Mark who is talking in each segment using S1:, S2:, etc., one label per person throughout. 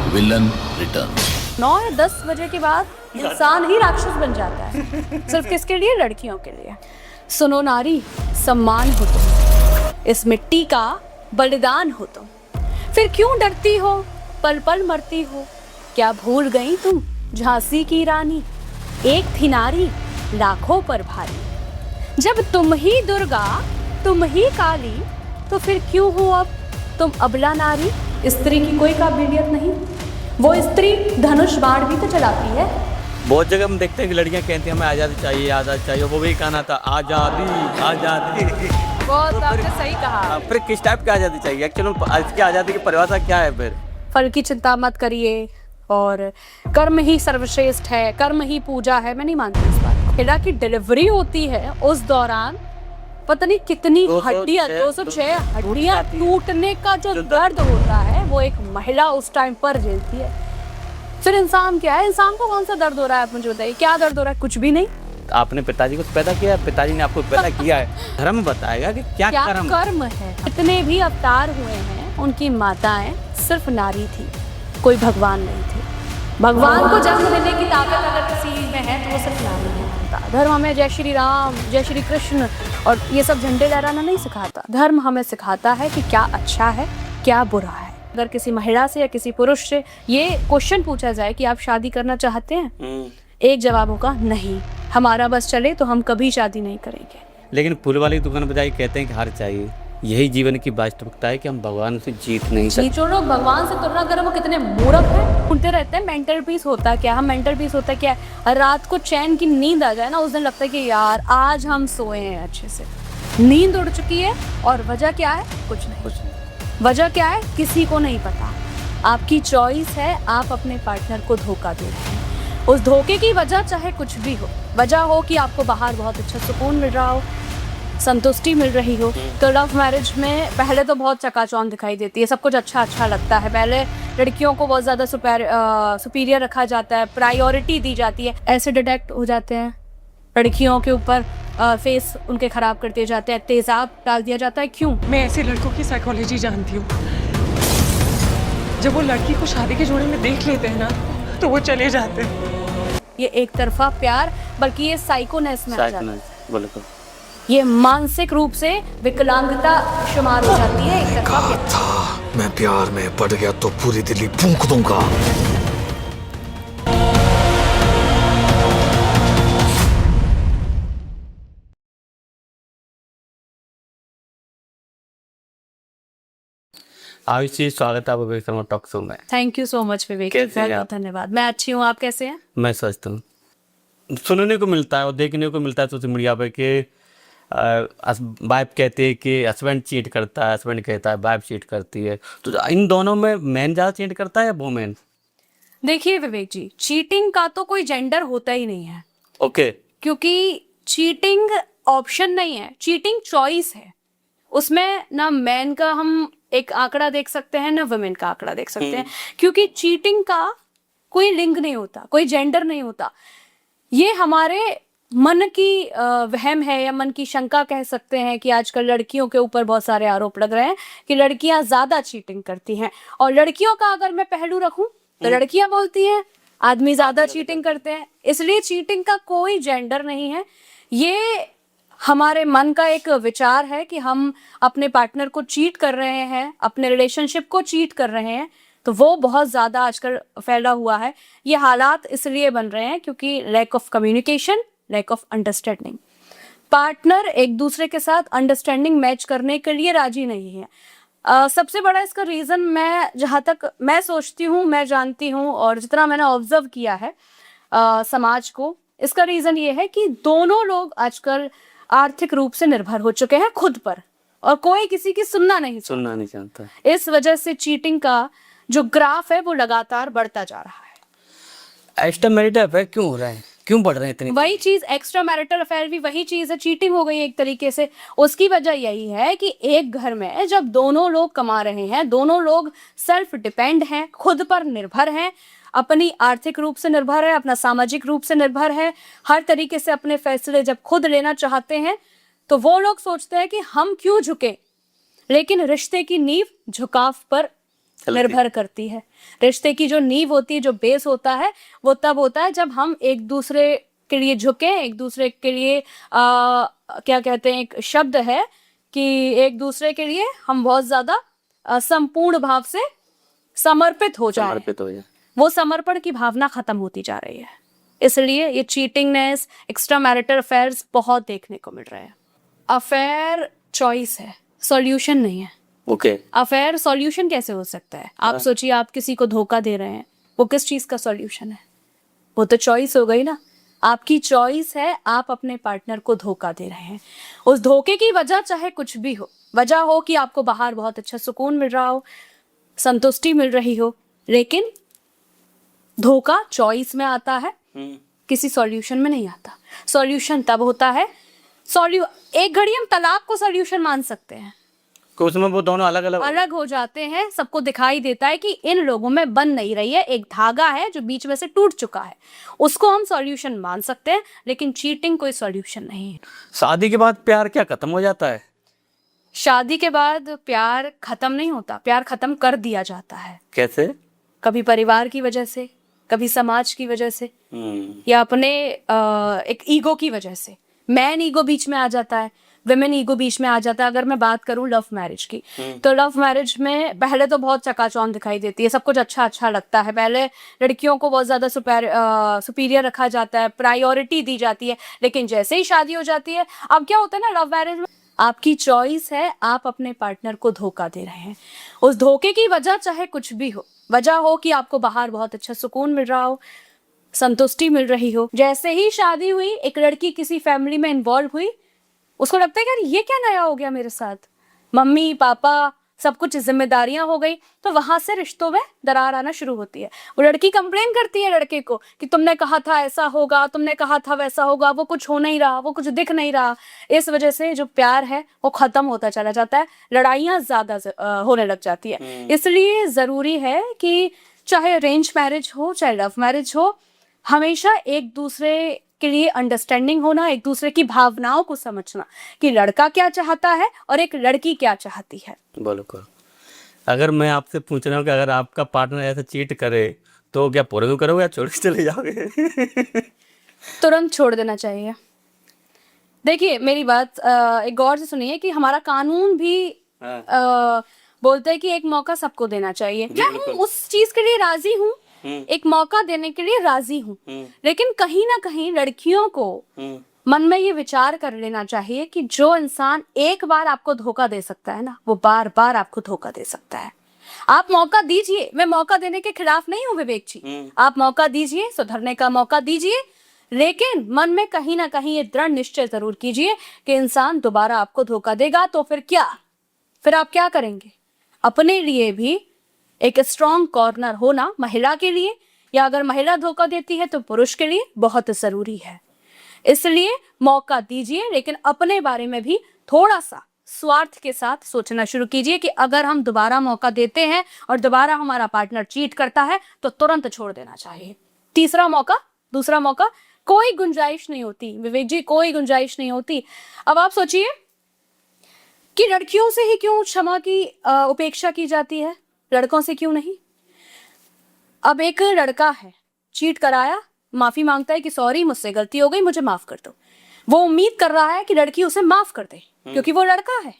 S1: Villain return.
S2: 9 या 10 बजे के बाद इंसान ही राक्षस बन जाता है। सिर्फ किसके लिए? लड़कियों के लिए। सुनो नारी, सम्मान हो तुम, इस मिट्टी का बलिदान हो तुम, फिर क्यों डरती हो, पल पल मरती हो। क्या भूल गई तुम झांसी की रानी, एक थी नारी लाखों पर भारी। जब तुम ही दुर्गा, तुम ही काली, तो फिर क्यों हो अब तुम अबला नारी। स्त्री की कोई काबिलियत नहीं, वो स्त्री धनुष बाण भी तो चलाती है।
S3: बहुत जगह हम देखते हैं कि लड़कियां कहती हैं हमें आज़ादी चाहिए, आज़ादी चाहिए। वो भी कहना था आज़ादी आज़ादी।
S2: बहुत आपने सही कहा।
S3: फिर किस टाइप की आज़ादी चाहिए? एक्चुअली इसकी आज़ादी की परिभाषा क्या है फिर?
S2: फल की चिंता मत करिए, और कर्म ही सर्वश्रेष्ठ है, कर्म ही पूजा है। मैं नहीं मानती इस बात को। महिला की डिलीवरी होती है, उस दौरान पता नहीं कितनी हड्डियां, 206 हड्डियां टूटने का जो दर्द होता है वो एक महिला उस टाइम पर झेलती है। फिर इंसान क्या है? इंसान को कौन सा दर्द हो रहा है? आप मुझे बताइए, क्या दर्द हो रहा है? कुछ भी नहीं।
S3: आपने पिताजी को पैदा किया है, पिताजी ने आपको पैदा किया है। धर्म बताएगा कि क्या
S2: कर्म है। इतने भी अवतार हुए हैं, उनकी माताएं सिर्फ नारी थी, कोई भगवान नहीं थे। भगवान को जन्म देने की ताकत अगर किसी में है तो वो सिर्फ नारी है। धर्म हमें जय श्री राम, जय श्री कृष्ण और ये सब झंडे लहराना नहीं सिखाता। धर्म हमें सिखाता है कि क्या अच्छा है, क्या बुरा है। अगर किसी महिला से या किसी पुरुष से ये क्वेश्चन पूछा जाए कि आप शादी करना चाहते हैं, एक जवाब होगा नहीं, हमारा बस चले तो हम कभी शादी नहीं करेंगे।
S3: लेकिन फूल वाली दुकान पर जाके कहते हैं कि हार चाहिए। यही जीवन की वास्तविकता है कि हम भगवान से जीत नहीं सकते।
S2: जो लोग भगवान से तुलना करें वो कितने मूर्ख हैं। सुनते रहते हैं मेंटल पीस होता क्या? हम मेंटल पीस होता क्या है? रात को चैन की नींद आ जाए ना, उस दिन लगता है कि यार आज हम सोए हैं अच्छे से। नींद उड़ चुकी है और वजह क्या है? कुछ नहीं। वजह क्या है? किसी को नहीं पता। आपकी चॉइस है, आप अपने पार्टनर को धोखा दे रहे हैं। उस धोखे की वजह चाहे कुछ भी हो, वजह हो कि आपको बाहर बहुत अच्छा सुकून मिल रहा हो, संतुष्टि मिल रही हो। तो लव मैरिज में पहले तो बहुत चकाचौंध दिखाई देती है, सब कुछ अच्छा अच्छा लगता है। पहले लड़कियों को बहुत ज़्यादा सुपीरियर रखा जाता है, प्रायोरिटी दी जाती है। ऐसे डिटेक्ट हो जाते हैं लड़कियों के ऊपर, फेस उनके ख़राब कर दिए जाते हैं, तेज़ाब डाल दिया जाता है। क्यों?
S4: मैं ऐसे लड़कों की साइकोलॉजी जानती हूँ। जब वो लड़की को शादी के जोड़े में देख लेते हैं ना तो वो चले जाते हैं।
S2: ये एक तरफा प्यार, बल्कि ये साइकोनेस में आ जाता है। ये मानसिक रूप से विकलांगता शुमार हो जाती है। एक तरफा
S1: कहा था मैं प्यार में पड़ गया तो पूरी दिल्ली फूंक दूंगा।
S3: आयुषी, स्वागत है आप विवेक शर्मा टॉक शो में।
S2: थैंक यू सो मच विवेक, बहुत धन्यवाद। मैं अच्छी हूँ, आप कैसे हैं?
S3: मैं स्वस्थ हूँ। सुनने को मिलता है और देखने को मिलता है सोशल मीडिया पे कि वाइफ कहती है कि हस्बैंड चीट करता है, हस्बैंड कहता है वाइफ चीट करती है। तो इन दोनों में मैन ज़्यादा चीट करता है या वुमेन?
S2: देखिए विवेक जी, चीटिंग का तो कोई जेंडर होता ही नहीं है।
S3: ओके।
S2: क्योंकि चीटिंग ऑप्शन नहीं है, चीटिंग चॉइस है। उसमें ना मैन का हम एक आंकड़ा देख सकते हैं, ना वुमेन का आंकड़ा देख सकते हैं। क्योंकि चीटिंग का कोई लिंग नहीं होता, कोई जेंडर नहीं होता। ये हमारे मन की वहम है या मन की शंका कह सकते हैं कि आजकल लड़कियों के ऊपर बहुत सारे आरोप लग रहे हैं कि लड़कियां ज्यादा चीटिंग करती हैं। और लड़कियों का अगर मैं पहलू रखूं तो लड़कियां बोलती हैं आदमी ज्यादा चीटिंग करते हैं। इसलिए चीटिंग का कोई जेंडर नहीं है। ये हमारे मन का एक विचार है कि हम अपने पार्टनर को चीट कर रहे हैं, अपने रिलेशनशिप को चीट कर रहे हैं। तो वो बहुत ज़्यादा आजकल फैला हुआ है। ये हालात इसलिए बन रहे हैं क्योंकि lack of communication, lack of understanding. Partner एक दूसरे के साथ अंडरस्टैंडिंग मैच करने के लिए राजी नहीं है। सबसे बड़ा इसका रीज़न, मैं जहाँ तक मैं सोचती हूँ, मैं जानती हूँ और जितना मैंने ऑब्जर्व किया है समाज को, इसका रीज़न ये है कि दोनों लोग आजकल आर्थिक रूप से निर्भर हो चुके हैं खुद पर, और कोई किसी की सुनना नहीं
S3: चाहता।
S2: इस वजह से चीटिंग का जो ग्राफ है वो लगातार बढ़ता जा रहा है।
S3: एक्स्ट्रा मैरिटल अफेयर क्यों हो रहा है, क्यों बढ़ रहे हैं इतनी?
S2: वही चीज, एक्स्ट्रा मैरिटल अफेयर भी वही चीज है, चीटिंग हो गई एक तरीके से। उसकी वजह यही है कि एक घर में जब दोनों लोग कमा रहे हैं, दोनों लोग सेल्फ डिपेंड हैं, खुद पर निर्भर हैं, अपनी आर्थिक रूप से निर्भर है, अपना सामाजिक रूप से निर्भर है, हर तरीके से अपने फैसले जब खुद लेना चाहते हैं, तो वो लोग सोचते हैं कि हम क्यों झुके। लेकिन रिश्ते की नींव झुकाव पर निर्भर करती है। रिश्ते की जो नींव होती है, जो बेस होता है, वो तब होता है जब हम एक दूसरे के लिए झुके, एक दूसरे के लिए क्या कहते हैं, एक शब्द है कि एक दूसरे के लिए हम बहुत ज्यादा संपूर्ण भाव से समर्पित हो जाए। वो समर्पण की भावना खत्म होती जा रही है, इसलिए ये चीटिंगनेस, एक्स्ट्रा मैरिटल अफेयर्स बहुत देखने को मिल रहे हैं। अफेयर चॉइस है, सॉल्यूशन नहीं है।
S3: ओके।
S2: अफेयर सॉल्यूशन कैसे हो सकता है? आप सोचिए, आप किसी को धोखा दे रहे हैं, वो किस चीज का सॉल्यूशन है? वो तो चॉइस हो गई ना। आपकी चॉइस है, आप अपने पार्टनर को धोखा दे रहे हैं। उस धोखे की वजह चाहे कुछ भी हो, वजह हो कि आपको बाहर बहुत अच्छा सुकून मिल रहा हो, संतुष्टि मिल रही हो, लेकिन धोखा चॉइस में आता है, किसी सॉल्यूशन में नहीं आता। सॉल्यूशन तब होता है, एक घड़ी हम तलाक को सॉल्यूशन मान सकते हैं,
S3: उसमें वो दोनों अलग अलग
S2: हो जाते हैं। सबको दिखाई देता है कि इन लोगों में बन नहीं रही है, एक धागा है जो बीच में से टूट चुका है, उसको हम सॉल्यूशन मान सकते हैं, लेकिन चीटिंग कोई सॉल्यूशन नहीं है।
S3: शादी के बाद प्यार क्या खत्म हो जाता है?
S2: शादी के बाद प्यार खत्म नहीं होता, प्यार खत्म कर दिया जाता है।
S3: कैसे?
S2: कभी परिवार की वजह से, कभी समाज की वजह से, या अपने एक ईगो की वजह से। मैन ईगो बीच में आ जाता है, विमेन ईगो बीच में आ जाता है। अगर मैं बात करूं लव मैरिज की, तो लव मैरिज में पहले तो बहुत चकाचौंध दिखाई देती है, सब कुछ अच्छा अच्छा लगता है। पहले लड़कियों को बहुत ज्यादा सुपीरियर रखा जाता है, प्रायोरिटी दी जाती है, लेकिन जैसे ही शादी हो जाती है, अब क्या होता है ना, लव मैरिज में आपकी चॉइस है, आप अपने पार्टनर को धोखा दे रहे हैं। उस धोखे की वजह चाहे कुछ भी हो, वजह हो कि आपको बाहर बहुत अच्छा सुकून मिल रहा हो, संतुष्टि मिल रही हो। जैसे ही शादी हुई, एक लड़की किसी फैमिली में इन्वॉल्व हुई, उसको लगता है कि यार ये क्या नया हो गया मेरे साथ, मम्मी पापा सब कुछ जिम्मेदारियां हो गई, तो वहां से रिश्तों में दरार आना शुरू होती है। वो लड़की कंप्लेन करती है लड़के को कि तुमने कहा था ऐसा होगा, तुमने कहा था वैसा होगा, वो कुछ हो नहीं रहा, वो कुछ दिख नहीं रहा। इस वजह से जो प्यार है वो खत्म होता चला जाता है, लड़ाइयां ज्यादा होने लग जाती है। इसलिए जरूरी है कि चाहे अरेंज मैरिज हो, चाहे लव मैरिज हो, हमेशा एक दूसरे के लिए अंडरस्टैंडिंग होना, एक दूसरे की भावनाओं को समझना कि लड़का क्या चाहता है और एक लड़की क्या चाहती है।
S3: बिल्कुल। अगर मैं आपसे पूछ रहा हूँ कि अगर आपका पार्टनर ऐसा चीट करे तो क्या पूरे करोगे या छोड़ के चले जाओगे?
S2: तुरंत छोड़ देना चाहिए। देखिए मेरी बात एक गौर से सुनिए कि हमारा कानून भी बोलता है कि एक मौका सबको देना चाहिए। मैं उस चीज के लिए राजी हूँ, एक मौका देने के लिए राजी हूँ, लेकिन कहीं ना कहीं लड़कियों को मन में ये विचार कर लेना चाहिए कि जो इंसान एक बार आपको धोखा दे सकता है ना, वो बार बार आपको धोखा दे सकता है। आप मौका दीजिए, मैं मौका देने के खिलाफ नहीं हूँ विवेक जी, आप मौका दीजिए, सुधरने का मौका दीजिए, लेकिन मन में कहीं ना कहीं ये दृढ़ निश्चय जरूर कीजिए कि इंसान दोबारा आपको धोखा देगा तो फिर क्या, फिर आप क्या करेंगे? अपने लिए भी एक स्ट्रॉन्ग कॉर्नर होना महिला के लिए, या अगर महिला धोखा देती है तो पुरुष के लिए बहुत जरूरी है। इसलिए मौका दीजिए, लेकिन अपने बारे में भी थोड़ा सा स्वार्थ के साथ सोचना शुरू कीजिए कि अगर हम दोबारा मौका देते हैं और दोबारा हमारा पार्टनर चीट करता है तो तुरंत छोड़ देना चाहिए। तीसरा मौका, दूसरा मौका, कोई गुंजाइश नहीं होती विवेक जी, कोई गुंजाइश नहीं होती। अब आप सोचिए कि लड़कियों से ही क्यों क्षमा की उपेक्षा की जाती है, लड़कों से क्यों नहीं? अब एक लड़का है, चीट कराया, माफी मांगता है कि सॉरी मुझसे गलती हो गई, मुझे माफ कर दो। वो उम्मीद कर रहा है कि लड़की उसे माफ कर दे क्योंकि वो लड़का है।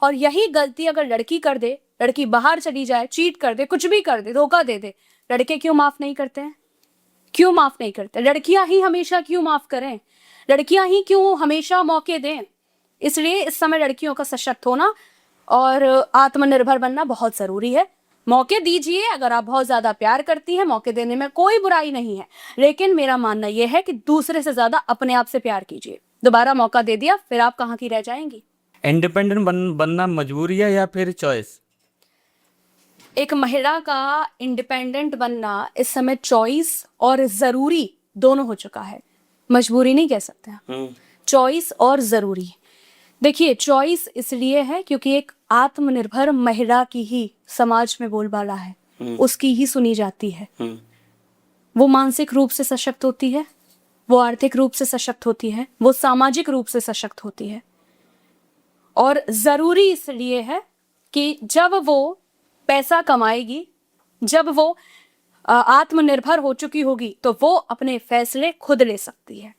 S2: और यही गलती अगर लड़की कर दे, लड़की बाहर चली जाए, चीट कर दे, कुछ भी कर दे, धोखा दे दे, लड़के क्यों माफ नहीं करते हैं? क्यों माफ नहीं करते? लड़कियां ही हमेशा क्यों माफ करें? लड़कियां ही क्यों हमेशा मौके दें? इसलिए इस समय लड़कियों का सशक्त होना और आत्मनिर्भर बनना बहुत जरूरी है। मौके दीजिए, अगर आप बहुत ज्यादा प्यार करती हैं, मौके देने में कोई बुराई नहीं है, लेकिन मेरा मानना यह है कि दूसरे से ज्यादा अपने आप से प्यार कीजिए। दोबारा मौका दे दिया, फिर आप कहाँ की रह जाएंगी?
S3: इंडिपेंडेंट बनना मजबूरी है या फिर चॉइस?
S2: एक महिला का इंडिपेंडेंट बनना इस समय चॉइस और जरूरी दोनों हो चुका है, मजबूरी नहीं कह सकते, चॉइस और जरूरी। देखिए चॉइस इसलिए है क्योंकि एक आत्मनिर्भर महिला की ही समाज में बोलबाला है, उसकी ही सुनी जाती है। वो मानसिक रूप से सशक्त होती है, वो आर्थिक रूप से सशक्त होती है, वो सामाजिक रूप से सशक्त होती है। और जरूरी इसलिए है कि जब वो पैसा कमाएगी, जब वो आत्मनिर्भर हो चुकी होगी, तो वो अपने फैसले खुद ले सकती है।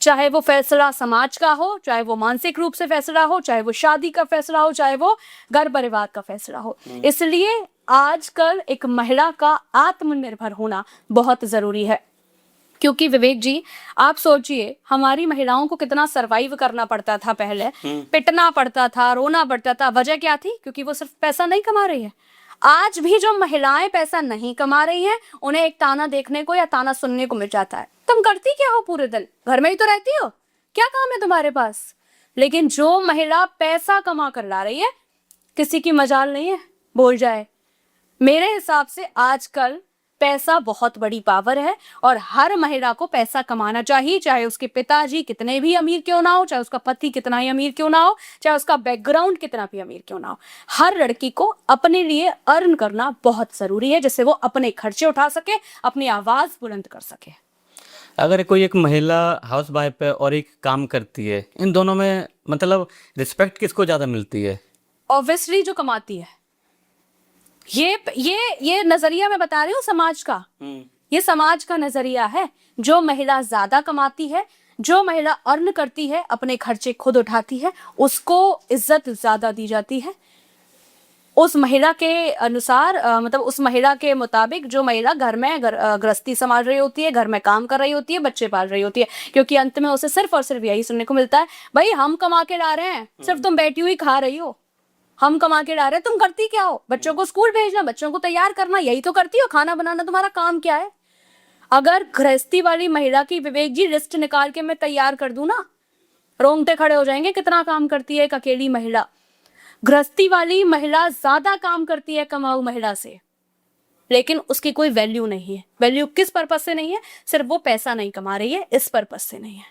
S2: चाहे वो फैसला समाज का हो, चाहे वो मानसिक रूप से फैसला हो, चाहे वो शादी का फैसला हो, चाहे वो घर परिवार का फैसला हो। इसलिए आजकल एक महिला का आत्मनिर्भर होना बहुत जरूरी है। क्योंकि विवेक जी, आप सोचिए, हमारी महिलाओं को कितना सरवाइव करना पड़ता था पहले, पिटना पड़ता था, रोना पड़ता था। वजह क्या थी? क्योंकि वो सिर्फ पैसा नहीं कमा रही है। आज भी जो महिलाएं पैसा नहीं कमा रही हैं, उन्हें एक ताना देखने को या ताना सुनने को मिल जाता है, तुम करती क्या हो पूरे दिन, घर में ही तो रहती हो, क्या काम है तुम्हारे पास। लेकिन जो महिला पैसा कमा कर ला रही है, किसी की मजाल नहीं है बोल जाए। मेरे हिसाब से आजकल पैसा बहुत बड़ी पावर है और हर महिला को पैसा कमाना चाहिए, चाहे उसके पिताजी कितने भी अमीर क्यों ना हो, चाहे उसका पति कितना ही अमीर क्यों ना हो, चाहे उसका बैकग्राउंड कितना भी अमीर क्यों ना हो। हर लड़की को अपने लिए अर्न करना बहुत जरूरी है, जिससे वो अपने खर्चे उठा सके, अपनी आवाज बुलंद कर सके।
S3: अगर कोई एक महिला हाउस वाइफ है और एक काम करती है, इन दोनों में मतलब रिस्पेक्ट किसको ज़्यादा मिलती है?
S2: ऑब्वियसली जो कमाती है। ये नजरिया मैं बता रही हूँ समाज का, ये समाज का नजरिया है। जो महिला ज्यादा कमाती है, जो महिला अर्न करती है, अपने खर्चे खुद उठाती है, उसको इज्जत ज्यादा दी जाती है। उस महिला के अनुसार मतलब उस महिला के मुताबिक जो महिला घर में गृहस्थी संभाल रही होती है, घर में काम कर रही होती है, बच्चे पाल रही होती है, क्योंकि अंत में उसे सिर्फ और सिर्फ यही सुनने को मिलता है, भाई हम कमा के ला रहे हैं, सिर्फ तुम बैठी हुई खा रही हो। हम कमा के ला रहे हैं, तुम करती क्या हो? बच्चों को स्कूल भेजना, बच्चों को तैयार करना, यही तो करती हो। खाना बनाना तुम्हारा काम क्या है? अगर गृहस्थी वाली महिला की, विवेक जी, लिस्ट निकाल के मैं तैयार कर दूं ना, रोंगटे खड़े हो जाएंगे कितना काम करती है एक अकेली महिला। गृहस्थी वाली महिला ज्यादा काम करती है कमाऊ महिला से, लेकिन उसकी कोई वैल्यू नहीं है। वैल्यू किस पर्पस से नहीं है? सिर्फ वो पैसा नहीं कमा रही है, इस पर्पस से नहीं है।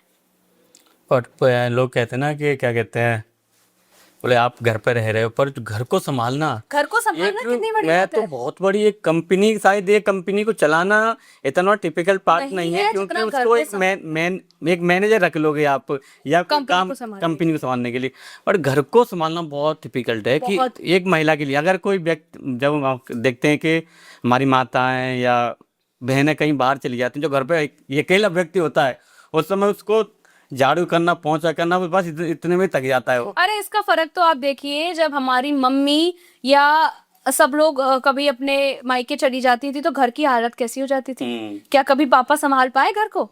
S3: और लोग कहते हैं ना कि क्या कहते हैं, बोले आप घर पे रह रहे हो, पर घर को संभालना
S2: कितनी बड़ी
S3: मैं
S2: बात
S3: तो
S2: है।
S3: बहुत बड़ी एक कंपनी, शायद ये कंपनी को चलाना इतना टिपिकल पार्ट नहीं है, क्योंकि उसको एक मैनेजर रख लोगे आप या काम कंपनी को संभालने के लिए, पर घर को संभालना बहुत टिपिकल्ट है। कि एक महिला के लिए अगर कोई व्यक्ति, जब आप देखते हैं कि हमारी माताएं या बहनें कहीं बाहर चली जाती हैं, जो घर पे ये अकेला व्यक्ति होता है, उस समय उसको झाड़ू करना, पोंछा करना, बस इतने में थक जाता है वो।
S2: अरे इसका फर्क तो आप देखिए, जब हमारी मम्मी या सब लोग कभी अपने मायके चली जाती थी तो घर की हालत कैसी हो जाती थी। क्या कभी पापा संभाल पाए घर को?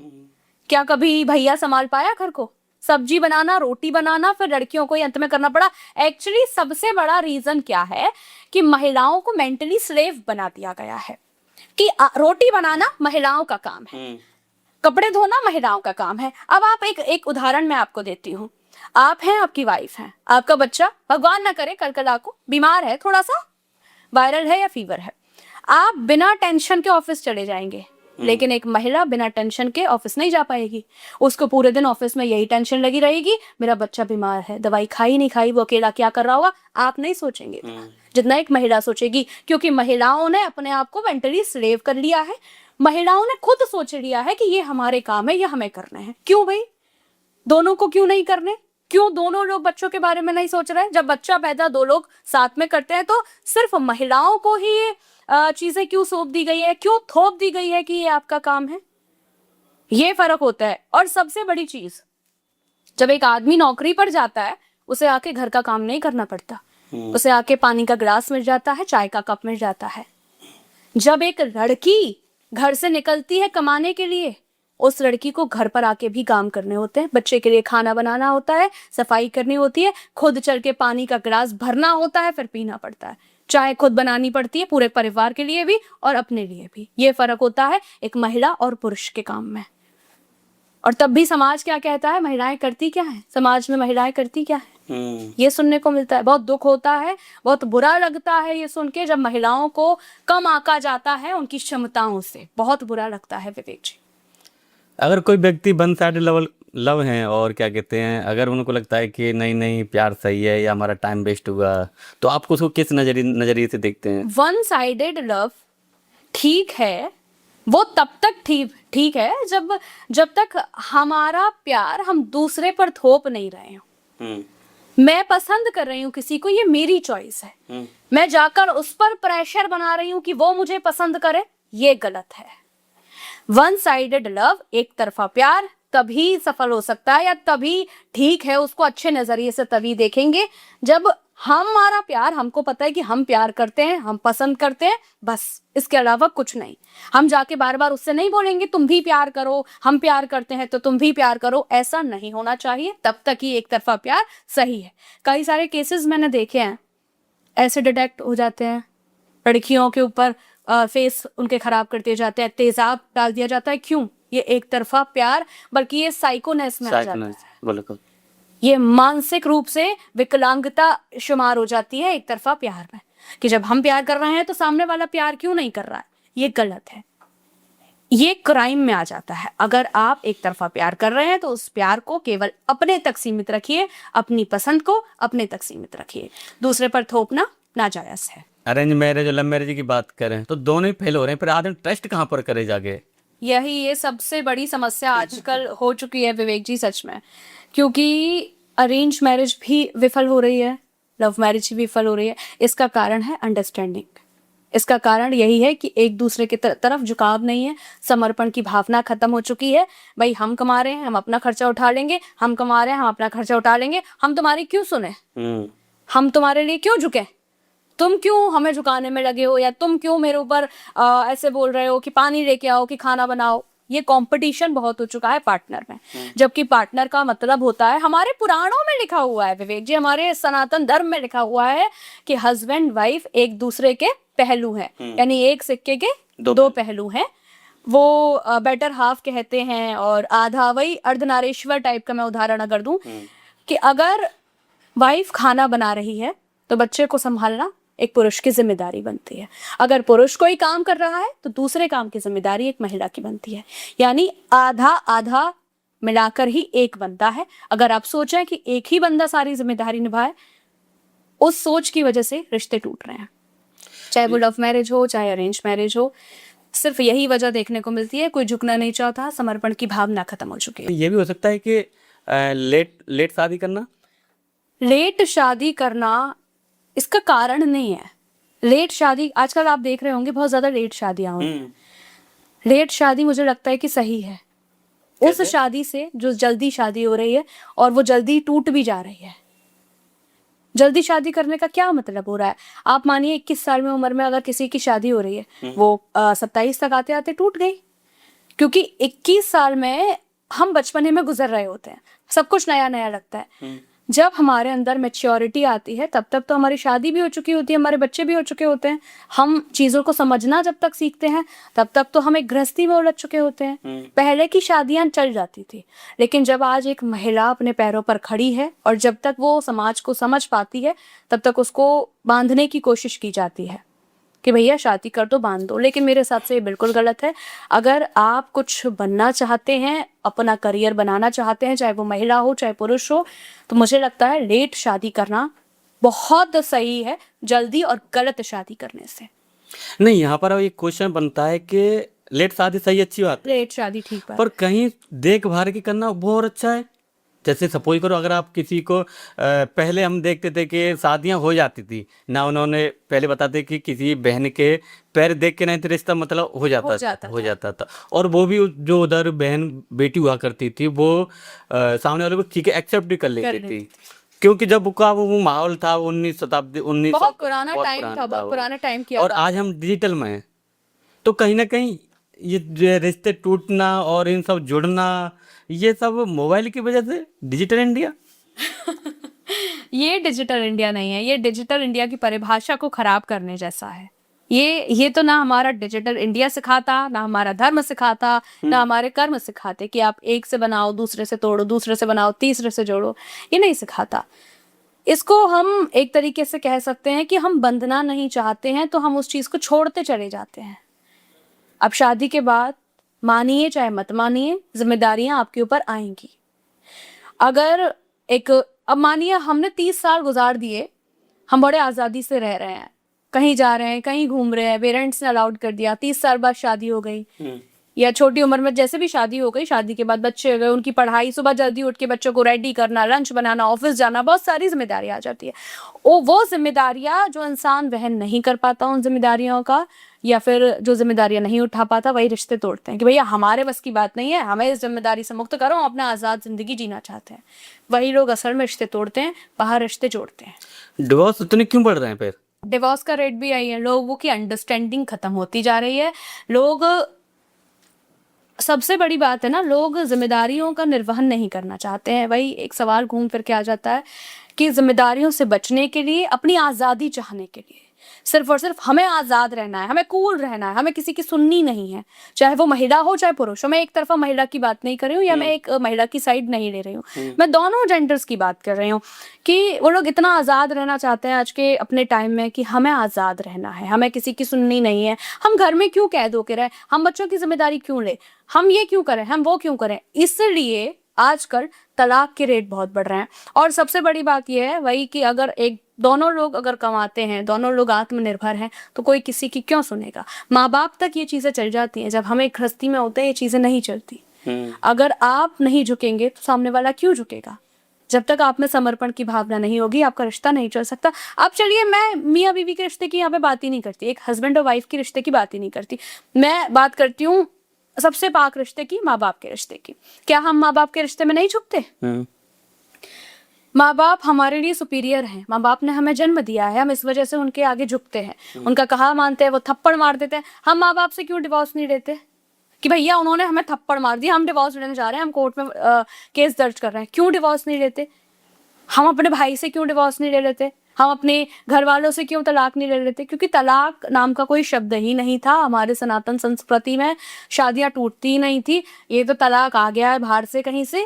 S2: क्या कभी भैया संभाल पाया घर को? सब्जी बनाना, रोटी बनाना, फिर लड़कियों को ही अंत में करना पड़ा। एक्चुअली सबसे बड़ा रीजन क्या है कि महिलाओं को मेंटली स्लेव बना दिया गया है कि रोटी बनाना महिलाओं का काम है, कपड़े धोना महिलाओं का काम है। अब आप एक उदाहरण मैं आपको देती हूँ। आप हैं, आपकी वाइफ है, आपका बच्चा भगवान ना करे कल को बीमार है, थोड़ा सा वायरल है या फीवर है, आप बिना टेंशन के ऑफिस चले जाएंगे। लेकिन एक महिला बिना टेंशन के ऑफिस नहीं जा पाएगी। उसको पूरे दिन ऑफिस में यही टेंशन लगी रहेगी, मेरा बच्चा बीमार है, दवाई खाई नहीं खाई, वो अकेला क्या कर रहा होगा। आप नहीं सोचेंगे जितना एक महिला सोचेगी, क्योंकि महिलाओं ने अपने आप को मेंटली स्लेव कर लिया है। महिलाओं ने खुद सोच लिया है कि ये हमारे काम है, ये हमें करने हैं। क्यों भाई? दोनों को क्यों नहीं करने? क्यों दोनों लोग बच्चों के बारे में नहीं सोच रहे? जब बच्चा पैदा दो लोग साथ में करते हैं, तो सिर्फ महिलाओं को ही ये चीजें क्यों सौंप दी गई है, क्यों थोप दी गई है कि ये आपका काम है? ये फर्क होता है। और सबसे बड़ी चीज, जब एक आदमी नौकरी पर जाता है, उसे आके घर का काम नहीं करना पड़ता, उसे आके पानी का गिलास मिल जाता है, चाय का कप मिल जाता है। जब एक लड़की घर से निकलती है कमाने के लिए, उस लड़की को घर पर आके भी काम करने होते हैं। बच्चे के लिए खाना बनाना होता है, सफाई करनी होती है, खुद चल के पानी का गिलास भरना होता है, फिर पीना पड़ता है, चाय खुद बनानी पड़ती है, पूरे परिवार के लिए भी और अपने लिए भी। ये फर्क होता है एक महिला और पुरुष के काम में। और तब भी समाज क्या कहता है, महिलाएं करती क्या है? समाज में महिलाएं करती क्या है, ये सुनने को मिलता है। बहुत दुख होता है, बहुत बुरा लगता है ये सुन के, जब महिलाओं को कम आंका जाता है उनकी क्षमताओं से। बहुत बुरा लगता है विवेक जी।
S3: अगर कोई व्यक्ति वन साइड लव है और क्या कहते हैं, अगर उनको लगता है कि नहीं प्यार सही है या हमारा टाइम वेस्ट हुआ, तो आप उसको किस नजरिए से देखते हैं?
S2: वन साइडेड लव ठीक है, वो तब तक ठीक है जब तक हमारा प्यार हम दूसरे पर थोप नहीं रहे हो। मैं पसंद कर रही हूँ किसी को, ये मेरी चॉइस है, मैं जाकर उस पर प्रेशर बना रही हूं कि वो मुझे पसंद करे, ये गलत है। वन साइडेड लव, एक तरफा प्यार तभी सफल हो सकता है या तभी ठीक है, उसको अच्छे नजरिए से तभी देखेंगे जब हमारा प्यार, हमको पता है कि हम प्यार करते हैं, हम पसंद करते हैं, बस इसके अलावा कुछ नहीं। हम जाके बार बार उससे नहीं बोलेंगे तुम भी प्यार करो, हम प्यार करते हैं तो तुम भी प्यार करो, ऐसा नहीं होना चाहिए। तब तक ही एक तरफा प्यार सही है। कई सारे केसेस मैंने देखे हैं ऐसे डिटेक्ट हो जाते हैं, लड़कियों के ऊपर फेस उनके खराब कर दिए जाते हैं, तेजाब डाल दिया जाता है। क्यों? ये एक तरफा प्यार, बल्कि ये साइकोनेस में आ जाता है,
S3: बिल्कुल
S2: ये मानसिक रूप से विकलांगता शुमार हो जाती है एक तरफा प्यार में, कि जब हम प्यार कर रहे हैं तो सामने वाला प्यार क्यों नहीं कर रहा है। ये गलत है, ये क्राइम में आ जाता है। अगर आप एक तरफा प्यार कर रहे हैं तो उस प्यार को केवल अपने तक सीमित रखिए, अपनी पसंद को अपने तक सीमित रखिए, दूसरे पर थोपना नाजायज है।
S3: अरेंज मैरिज और लव मैरिज की बात करें तो दोनों ही फेल हो रहे हैं, फिर आदमी ट्रस्ट कहाँ पर करे जाके।
S2: यही ये सबसे बड़ी समस्या आजकल हो चुकी है विवेक जी, सच में। क्योंकि अरेंज मैरिज भी विफल हो रही है, लव मैरिज भी विफल हो रही है। इसका कारण है अंडरस्टैंडिंग। इसका कारण यही है कि एक दूसरे की तरफ झुकाव नहीं है, समर्पण की भावना खत्म हो चुकी है। भाई हम कमा रहे हैं, हम अपना खर्चा उठा लेंगे, हम कमा रहे हैं, हम अपना खर्चा उठा लेंगे, हम तुम्हारी क्यों सुने, हम तुम्हारे लिए क्यों झुके, तुम क्यों हमें झुकाने में लगे हो, या तुम क्यों मेरे ऊपर ऐसे बोल रहे हो कि पानी लेके आओ कि खाना बनाओ। ये कंपटीशन बहुत हो चुका है पार्टनर में, जबकि पार्टनर का मतलब होता है, हमारे पुराणों में लिखा हुआ है विवेक जी, हमारे सनातन धर्म में लिखा हुआ है कि हस्बैंड वाइफ एक दूसरे के पहलू हैं, यानी एक सिक्के के दो पहलू हैं। वो बेटर हाफ कहते हैं, और आधा, वही अर्धनारीश्वर टाइप का मैं उदाहरण अगर दूं कि अगर वाइफ खाना बना रही है तो बच्चे को संभालना एक पुरुष की जिम्मेदारी बनती है। अगर पुरुष कोई काम कर रहा है तो दूसरे काम की जिम्मेदारी एक महिला की बनती है, यानी आधा आधा मिलाकर ही एक बनता है। अगर आप सोचें कि एक ही बंदा सारी जिम्मेदारी निभाए, उस सोच की वजह से रिश्ते टूट रहे हैं, चाहे वो लव मैरिज हो चाहे अरेंज मैरिज हो। सिर्फ यही वजह देखने को मिलती है, कोई झुकना नहीं चाहता, समर्पण की भावना खत्म हो चुकी है।
S3: ये भी हो सकता है कि लेट शादी करना,
S2: लेट शादी करना इसका कारण नहीं है। लेट शादी आजकल आप देख रहे होंगे बहुत ज्यादा लेट शादियां हो रही हैं। लेट शादी मुझे लगता है कि सही है उस शादी से जो जल्दी शादी हो रही है, और वो जल्दी टूट भी जा रही है। जल्दी शादी करने का क्या मतलब हो रहा है? आप मानिए 21 साल में उम्र में अगर किसी की शादी हो रही है, वो 27 तक आते आते टूट गई, क्योंकि 21 साल में हम बचपने में गुजर रहे होते हैं, सब कुछ नया नया लगता है। जब हमारे अंदर मैच्योरिटी आती है तब तक तो हमारी शादी भी हो चुकी होती है, हमारे बच्चे भी हो चुके होते हैं। हम चीजों को समझना जब तक सीखते हैं तब तक तो हम एक गृहस्थी में उलझ चुके होते हैं। पहले की शादियां चल जाती थी, लेकिन जब आज एक महिला अपने पैरों पर खड़ी है और जब तक वो समाज को समझ पाती है तब तक उसको बांधने की कोशिश की जाती है कि भैया शादी कर दो, बांध दो। लेकिन मेरे हिसाब से ये बिल्कुल गलत है। अगर आप कुछ बनना चाहते हैं, अपना करियर बनाना चाहते हैं, चाहे वो महिला हो चाहे पुरुष हो, तो मुझे लगता है लेट शादी करना बहुत सही है जल्दी और गलत शादी करने से।
S3: नहीं, यहाँ पर एक क्वेश्चन बनता है कि लेट शादी सही अच्छी बात है,
S2: लेट शादी ठीक बात,
S3: पर कहीं देखभाल के करना बहुत अच्छा है। जैसे सपोज करो अगर आप किसी को पहले हम देखते थे कि शादियां हो जाती थी ना, उन्होंने पहले बताते कि किसी बहन के पैर देख के नहीं तो रिश्ता मतलब हो जाता था। और वो भी जो उधर बहन बेटी हुआ करती थी वो सामने वाले को ठीक है एक्सेप्ट भी कर लेती थी, क्योंकि जब का वो माहौल था 19 शताब्दी 19
S2: बहुत पुराना टाइम था, बहुत पुराना टाइम किया।
S3: और आज हम डिजिटल में हैं, तो कहीं ना कहीं ये रिश्ते टूटना और इन सब जुड़ना, ये सब मोबाइल की वजह से। डिजिटल इंडिया
S2: ये डिजिटल इंडिया नहीं है, ये डिजिटल इंडिया की परिभाषा को खराब करने जैसा है। ये तो ना हमारा डिजिटल इंडिया सिखाता, ना हमारा धर्म सिखाता, ना हमारे कर्म सिखाते कि आप एक से बनाओ, दूसरे से तोड़ो, दूसरे से बनाओ, तीसरे से जोड़ो। ये नहीं सिखाता। इसको हम एक तरीके से कह सकते हैं कि हम बंधना नहीं चाहते हैं तो हम उस चीज को छोड़ते चले जाते हैं। अब शादी के बाद मानिए चाहे मत मानिए, जिम्मेदारियां आपके ऊपर आएंगी। अगर अब मानिए हमने 30 साल गुजार दिए, हम बड़े आज़ादी से रह रहे हैं, कहीं जा रहे हैं, कहीं घूम रहे हैं, पेरेंट्स ने अलाउड कर दिया, 30 साल बाद शादी हो गई। या छोटी उम्र में जैसे भी शादी हो गई, शादी के बाद बच्चे हो गए, उनकी पढ़ाई, सुबह जल्दी उठ के बच्चों को रेडी करना, लंच बनाना, ऑफिस जाना, बहुत सारी जिम्मेदारी आ जाती है। वो जिम्मेदारियां जो इंसान वहन नहीं कर पाता उन जिम्मेदारियों का, या फिर जो जिम्मेदारियां नहीं उठा पाता, वही रिश्ते तोड़ते हैं कि भैया हमारे बस की बात नहीं है, हमें इस जिम्मेदारी से मुक्त करो, हम अपना आज़ाद जिंदगी जीना चाहते हैं। वही लोग असल में रिश्ते तोड़ते हैं, बाहर रिश्ते जोड़ते हैं।
S3: डिवोर्स इतने क्यों बढ़ रहे हैं फिर?
S2: डिवोर्स का रेट भी आई है, लोगों की अंडरस्टैंडिंग खत्म होती जा रही है। लोग, सबसे बड़ी बात है ना, लोग जिम्मेदारियों का निर्वहन नहीं करना चाहते हैं। वही एक सवाल घूम फिर के आ जाता है कि जिम्मेदारियों से बचने के लिए, अपनी आज़ादी चाहने के लिए, सिर्फ और सिर्फ हमें आज़ाद रहना है, हमें कूल रहना है, हमें किसी की सुननी नहीं है, चाहे वो महिला हो चाहे पुरुष हो। मैं एक तरफा महिला की बात नहीं कर रही हूँ, या मैं एक महिला की साइड नहीं ले रही हूँ, मैं दोनों जेंडर्स की बात कर रही हूँ कि वो लोग इतना आज़ाद रहना चाहते हैं आज के अपने टाइम में कि हमें आज़ाद रहना है, हमें किसी की सुननी नहीं है, हम घर में क्यों कैद होके रहे, हम बच्चों की जिम्मेदारी क्यों ले, हम ये क्यों करें, हम वो क्यों करें। इसलिए आजकल तलाक के रेट बहुत बढ़ रहे हैं। और सबसे बड़ी बात यह है वही कि अगर दोनों लोग अगर कमाते हैं, दोनों लोग आत्मनिर्भर हैं, तो कोई किसी की क्यों सुनेगा। माँ बाप तक ये चीजें चल जाती हैं, जब हमें गृहस्थी में होते हैं ये चीजें नहीं चलती। अगर आप नहीं झुकेंगे तो सामने वाला क्यों झुकेगा। जब तक आप में समर्पण की भावना नहीं होगी, आपका रिश्ता नहीं चल सकता। अब चलिए, मैं मियाँ बीवी के रिश्ते की यहाँ पे बात ही नहीं करती, एक हस्बैंड और वाइफ के रिश्ते की बात ही नहीं करती, मैं बात करती हूँ सबसे पाक रिश्ते की, माँ बाप के रिश्ते की। क्या हम माँ बाप के रिश्ते में नहीं झुकते? माँ बाप हमारे लिए सुपीरियर हैं, माँ बाप ने हमें जन्म दिया है, हम इस वजह से उनके आगे झुकते हैं, उनका कहा मानते हैं, वो थप्पड़ मार देते हैं। हम माँ बाप से क्यों डिवोर्स नहीं लेते कि भैया उन्होंने हमें थप्पड़ मार दिया, हम डिवोर्स लेने जा रहे हैं, हम कोर्ट में केस दर्ज कर रहे हैं, क्यों डिवोर्स नहीं लेते? हम अपने भाई से क्यों डिवोर्स नहीं ले लेते? हम अपने घर वालों से क्यों तलाक नहीं ले लेते? क्योंकि तलाक नाम का कोई शब्द ही नहीं था हमारे सनातन संस्कृति में, शादियां टूटती ही नहीं थी। ये तो तलाक आ गया है बाहर से कहीं से,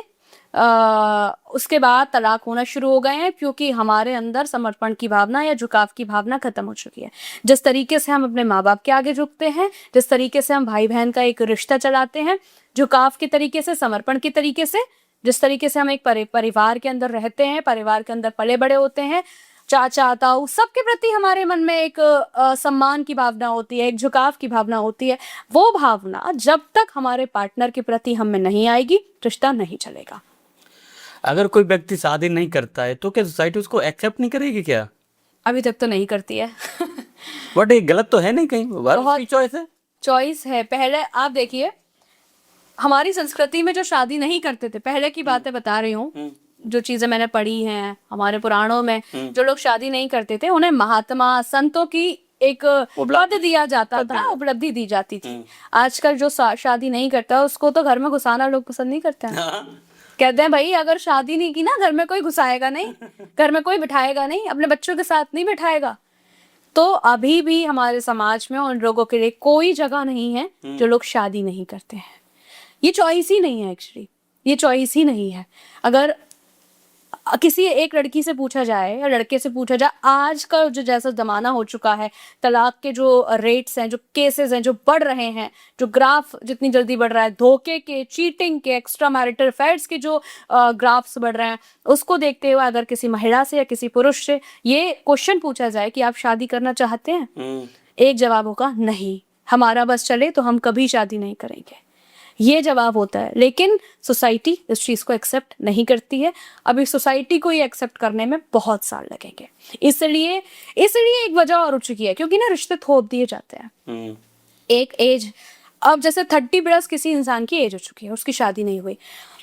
S2: उसके बाद तलाक होना शुरू हो गए हैं, क्योंकि हमारे अंदर समर्पण की भावना या झुकाव की भावना खत्म हो चुकी है। जिस तरीके से हम अपने माँ बाप के आगे झुकते हैं, जिस तरीके से हम भाई बहन का एक रिश्ता चलाते हैं, झुकाव के तरीके से, समर्पण के तरीके से, जिस तरीके से हम एक परिवार के अंदर रहते हैं, परिवार के अंदर पले बड़े होते हैं, चाचा ताऊ सबके प्रति हमारे मन में एक सम्मान की भावना होती है, एक झुकाव की भावना होती है। वो भावना जब तक हमारे पार्टनर के प्रति हम में नहीं आएगी, रिश्ता नहीं चलेगा।
S3: अगर कोई व्यक्ति शादी नहीं करता है तो क्या सोसाइटी उसको एक्सेप्ट नहीं करेगी क्या?
S2: अभी तक तो नहीं करती है।
S3: बट ये गलत तो है नहीं, कहीं बहुत चॉइस है।
S2: चॉइस है। पहले आप देखिए, हमारी संस्कृति में जो शादी नहीं करते थे, पहले की बातें बता रही हूँ, जो चीजें मैंने पढ़ी हैं हमारे पुराणों में, जो लोग शादी नहीं करते थे उन्हें महात्मा संतों की एक पद दिया जाता था, उपलब्धि दी जाती थी। आजकल जो शादी नहीं करता उसको तो घर में घुसाना लोग पसंद नहीं करते हैं। कहते हैं भाई अगर शादी नहीं की ना, घर में कोई घुसाएगा नहीं, घर में कोई बिठाएगा नहीं, अपने बच्चों के साथ नहीं बिठाएगा। तो अभी भी हमारे समाज में उन लोगों के लिए कोई जगह नहीं है जो लोग शादी नहीं करते हैं। ये चॉइस ही नहीं है, एक्चुअली ये चॉइस ही नहीं है। अगर किसी एक लड़की से पूछा जाए या लड़के से पूछा जाए, आज का जो जैसा जमाना हो चुका है, तलाक के जो रेट्स हैं, जो केसेस हैं, जो बढ़ रहे हैं, जो ग्राफ जितनी जल्दी बढ़ रहा है, धोखे के, चीटिंग के, एक्स्ट्रा मैरिटल अफेयर्स के जो ग्राफ्स बढ़ रहे हैं, उसको देखते हुए अगर किसी महिला से या किसी पुरुष से ये क्वेश्चन पूछा जाए कि आप शादी करना चाहते हैं, एक जवाब होगा नहीं, हमारा बस चले तो हम कभी शादी नहीं करेंगे, ये जवाब होता है। लेकिन सोसाइटी इस चीज़ को एक्सेप्ट नहीं करती है। अभी सोसाइटी को ये एक्सेप्ट करने में बहुत साल लगेंगे। इसलिए एक वजह और हो चुकी है, क्योंकि ना रिश्ते थोप दिए जाते हैं। एक एज, अब जैसे 30 प्लस किसी इंसान की एज हो चुकी है, उसकी शादी नहीं हुई,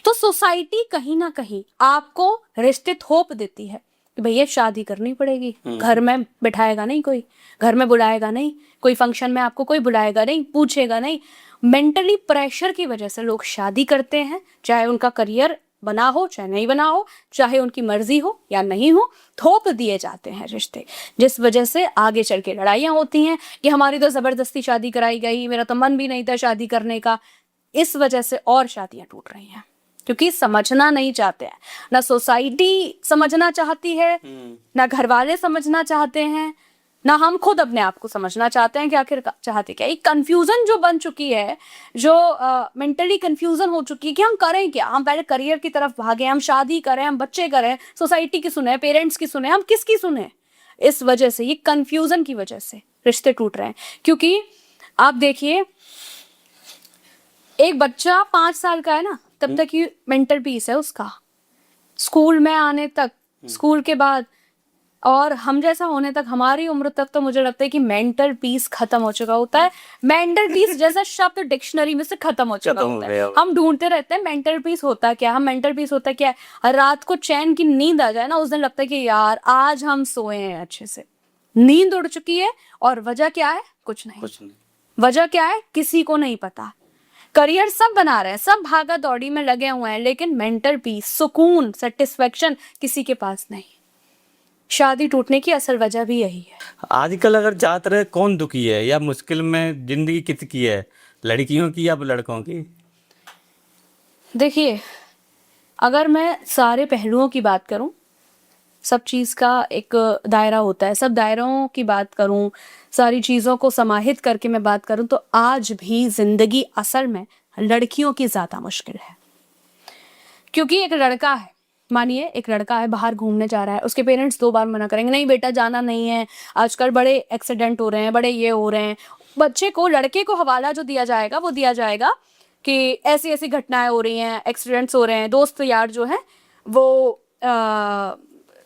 S2: तो सोसाइटी कहीं ना कहीं आपको रिश्ते थोप देती है कि भैया शादी करनी पड़ेगी, घर में बिठाएगा नहीं कोई, घर में बुलाएगा नहीं कोई, फंक्शन में आपको कोई बुलाएगा नहीं, पूछेगा नहीं। मेंटली प्रेशर की वजह से लोग शादी करते हैं, चाहे उनका करियर बना हो चाहे नहीं बना हो, चाहे उनकी मर्जी हो या नहीं हो, थोप दिए जाते हैं रिश्ते, जिस वजह से आगे चल के लड़ाइयाँ होती हैं कि हमारी तो ज़बरदस्ती शादी कराई गई, मेरा तो मन भी नहीं था शादी करने का। इस वजह से और शादियाँ टूट रही हैं, क्योंकि समझना नहीं चाहते हैं। ना सोसाइटी समझना चाहती है, ना घर वाले समझना चाहते हैं, ना हम खुद अपने आप को समझना चाहते हैं कि आखिर चाहते क्या। एक कंफ्यूजन जो बन चुकी है, जो मेंटली कंफ्यूजन हो चुकी है कि हम करें क्या। हम पहले करियर की तरफ भागे, हम शादी करें, हम बच्चे करें, सोसाइटी की सुने, पेरेंट्स की सुने, हम किसकी सुने। इस वजह से, ये कंफ्यूजन की वजह से रिश्ते टूट रहे हैं। क्योंकि आप देखिए, एक बच्चा 5 साल का है ना, तब तक ये मेंटल पीस है उसका, स्कूल में आने तक, स्कूल के बाद और हम जैसा होने तक, हमारी उम्र तक तो मुझे लगता है कि मेंटल पीस खत्म हो चुका होता है। मेंटल पीस जैसा शब्द डिक्शनरी में से खत्म हो चुका
S3: खत्म हो
S2: होता
S3: गया
S2: है। हम ढूंढते रहते हैं मेंटल पीस होता क्या, हम मेंटल पीस होता क्या है, रात को चैन की नींद आ जाए ना, उस दिन लगता है कि यार आज हम सोए हैं अच्छे से, नींद उड़ चुकी है। और वजह क्या है? कुछ नहीं। वजह क्या है? किसी को नहीं पता। करियर सब बना रहे हैं, सब भागा दौड़ी में लगे हुए हैं, लेकिन मेंटल पीस, सुकून, सेटिस्फेक्शन किसी के पास नहीं। शादी टूटने की असल वजह भी यही है।
S3: आजकल अगर ज्यादातर कौन दुखी है या मुश्किल में जिंदगी किसकी है, लड़कियों की या लड़कों की?
S2: देखिए, अगर मैं सारे पहलुओं की बात करूं, सब चीज़ का एक दायरा होता है, सब दायरों की बात करूं, सारी चीज़ों को समाहित करके मैं बात करूं, तो आज भी जिंदगी असल में लड़कियों की ज़्यादा मुश्किल है। क्योंकि एक लड़का है, मानिए एक लड़का है, बाहर घूमने जा रहा है, उसके पेरेंट्स 2 बार मना करेंगे, नहीं बेटा जाना नहीं है, आजकल बड़े एक्सीडेंट हो रहे हैं, बड़े ये हो रहे हैं। बच्चे को, लड़के को हवाला जो दिया जाएगा वो दिया जाएगा कि ऐसी ऐसी घटनाएं हो रही हैं, एक्सीडेंट्स हो रहे हैं, दोस्त यार जो हैं वो